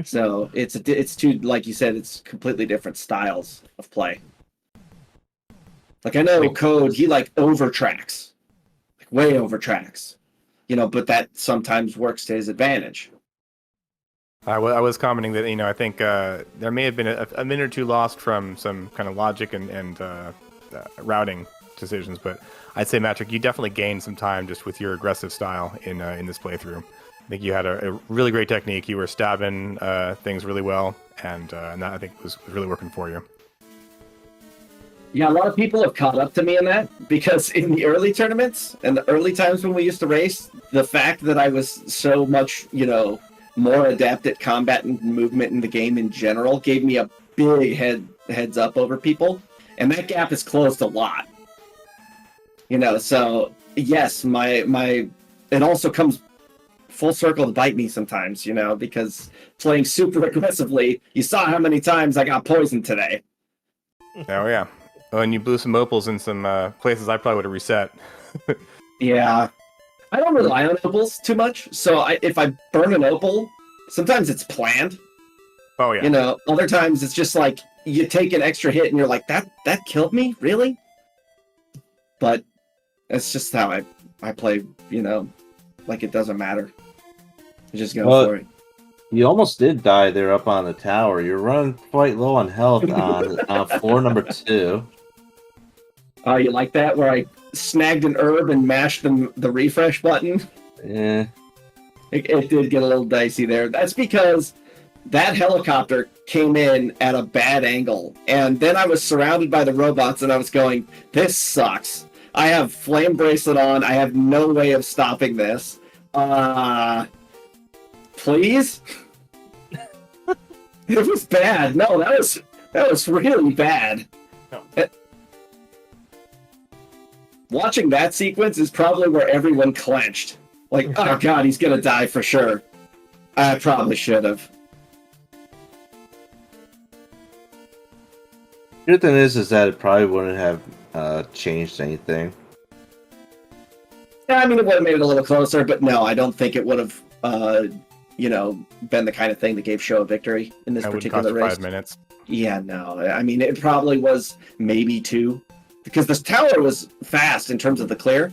So it's two, like you said, it's completely different styles of play. Like, I know Code, he like overtracks, like way overtracks, you know, but that sometimes works to his advantage. I was commenting that, you know, I think there may have been a minute or two lost from some kind of logic and routing decisions, but I'd say, Matrick, you definitely gained some time just with your aggressive style in this playthrough. I think you had a really great technique. You were stabbing things really well, and that, I think, was really working for you. Yeah, a lot of people have caught up to me in that, because in the early tournaments and the early times when we used to race, the fact that I was so much, you know, more adept at combat and movement in the game in general gave me a big heads up over people, and that gap has closed a lot. You know, so yes, my it also comes full circle to bite me sometimes, you know, because playing super aggressively, you saw how many times I got poisoned today. Oh yeah. Oh, and you blew some opals in some places I probably would have reset. Yeah. I don't rely on opals too much, so if I burn an opal, sometimes it's planned. Oh yeah. You know, other times it's just like you take an extra hit and you're like, that killed me? Really? But it's just how I play, you know, like it doesn't matter. I just go for it. You almost did die there up on the tower. You're running quite low on health on floor number 2. Oh, you like that? Where I snagged an herb and mashed the refresh button? Yeah. It did get a little dicey there. That's because that helicopter came in at a bad angle. And then I was surrounded by the robots and I was going, this sucks. I have flame bracelet on. I have no way of stopping this. Please? It was bad. No, that was really bad. No. Watching that sequence is probably where everyone clenched. Like, oh god, he's gonna die for sure. I probably should have. Good thing is that it probably wouldn't have changed anything. Yeah, I mean, it would have made it a little closer, but no, I don't think it would have, you know, been the kind of thing that gave Sho a victory in this particular race. 5 minutes. Yeah, no. I mean, it probably was maybe 2. Because this tower was fast in terms of the clear.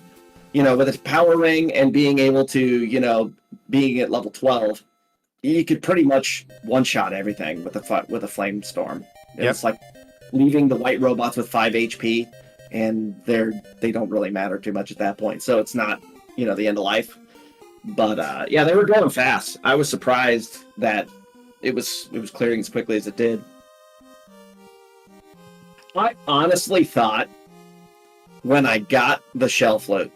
You know, with its power ring and being able to, you know, being at level 12, you could pretty much one-shot everything with a flame storm. It's like leaving the white robots with 5 HP, and they don't really matter too much at that point. So it's not, you know, the end of life. But yeah, they were going fast. I was surprised that it was clearing as quickly as it did. I honestly thought when I got the shell float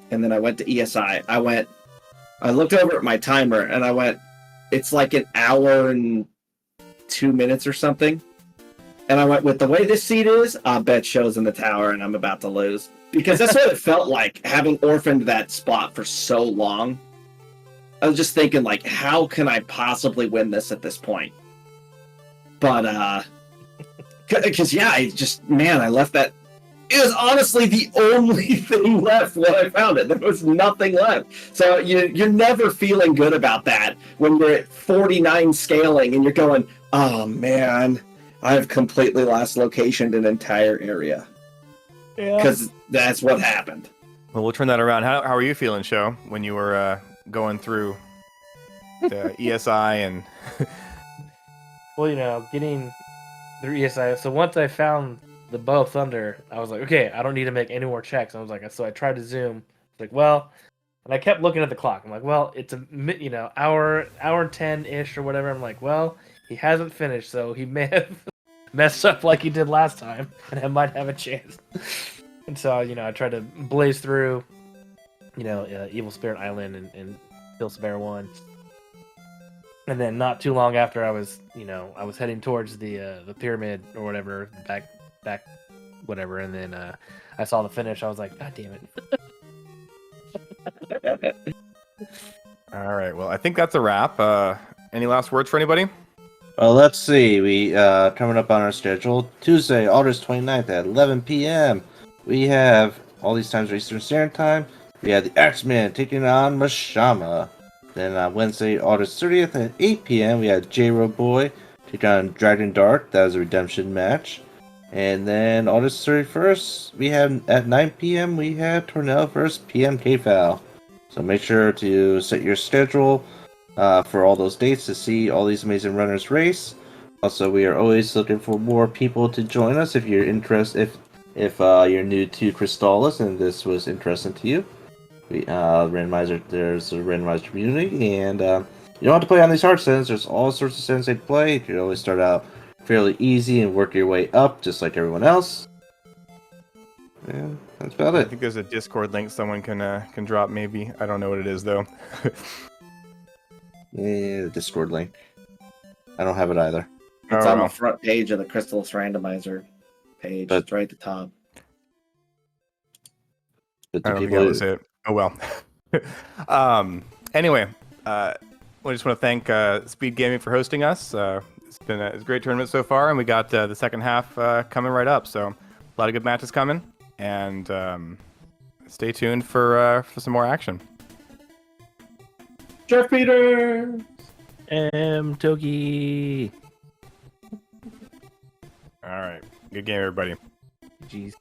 and then I went to ESI, I looked over at my timer and I went, it's like an hour and 2 minutes or something. And I went, with the way this seat is, I bet Sho's in the tower and I'm about to lose. Because that's what it felt like, having orphaned that spot for so long. I was just thinking, like, how can I possibly win this at this point? But, because, yeah, I left that. It was honestly the only thing left when I found it. There was nothing left. So you're never feeling good about that when you're at 49 scaling and you're going, oh, man, I've completely lost location in an entire area. Yeah. Because that's what happened. Well, we'll turn that around. How are you feeling, Sho, when you were going through the ESI and... Well, you know, getting... through ESI. So once I found the Bow of Thunder, I was like, okay, I don't need to make any more checks. I was like, so I tried to zoom. Like, well, and I kept looking at the clock. I'm like, well, it's a, you know, hour 10-ish or whatever. I'm like, well, he hasn't finished, so he may have messed up like he did last time, and I might have a chance. And so, you know, I tried to blaze through, you know, Evil Spirit Island and kill Bear 1. And then not too long after I was heading towards the pyramid or whatever, back whatever, and then I saw the finish. I was like, God damn it. All right, well, I think that's a wrap. Any last words for anybody? Well, let's see. We coming up on our schedule, Tuesday, August 29th at 11 p.m. We have all these times Eastern Standard Time. We have the X-Men taking on Mashama. Then on Wednesday, August 30th at 8 p.m., we had J-Ro Boy take on Dragon Dark. That was a redemption match. And then August 31st, we have at 9 p.m., we have Tornell vs. PMK Foul. So make sure to set your schedule for all those dates to see all these amazing runners race. Also, we are always looking for more people to join us if you're interested. If you're new to Crystalis and this was interesting to you. There's a randomizer community, and you don't have to play on these hard settings. There's all sorts of settings they play. You can always start out fairly easy and work your way up, just like everyone else. Yeah, that's about it. I think there's a Discord link someone can drop, maybe. I don't know what it is, though. Yeah, the Discord link. I don't have it either. It's on the front page of the Crystalis Randomizer page. But, it's right at the top. But I don't think I would say it. Oh, well. Anyway, we just want to thank Speedgaming for hosting us. It's been a great tournament so far, and we got the second half coming right up. So a lot of good matches coming, and stay tuned for some more action. Jeff Peters! Toki. All right, good game, everybody. Jeez.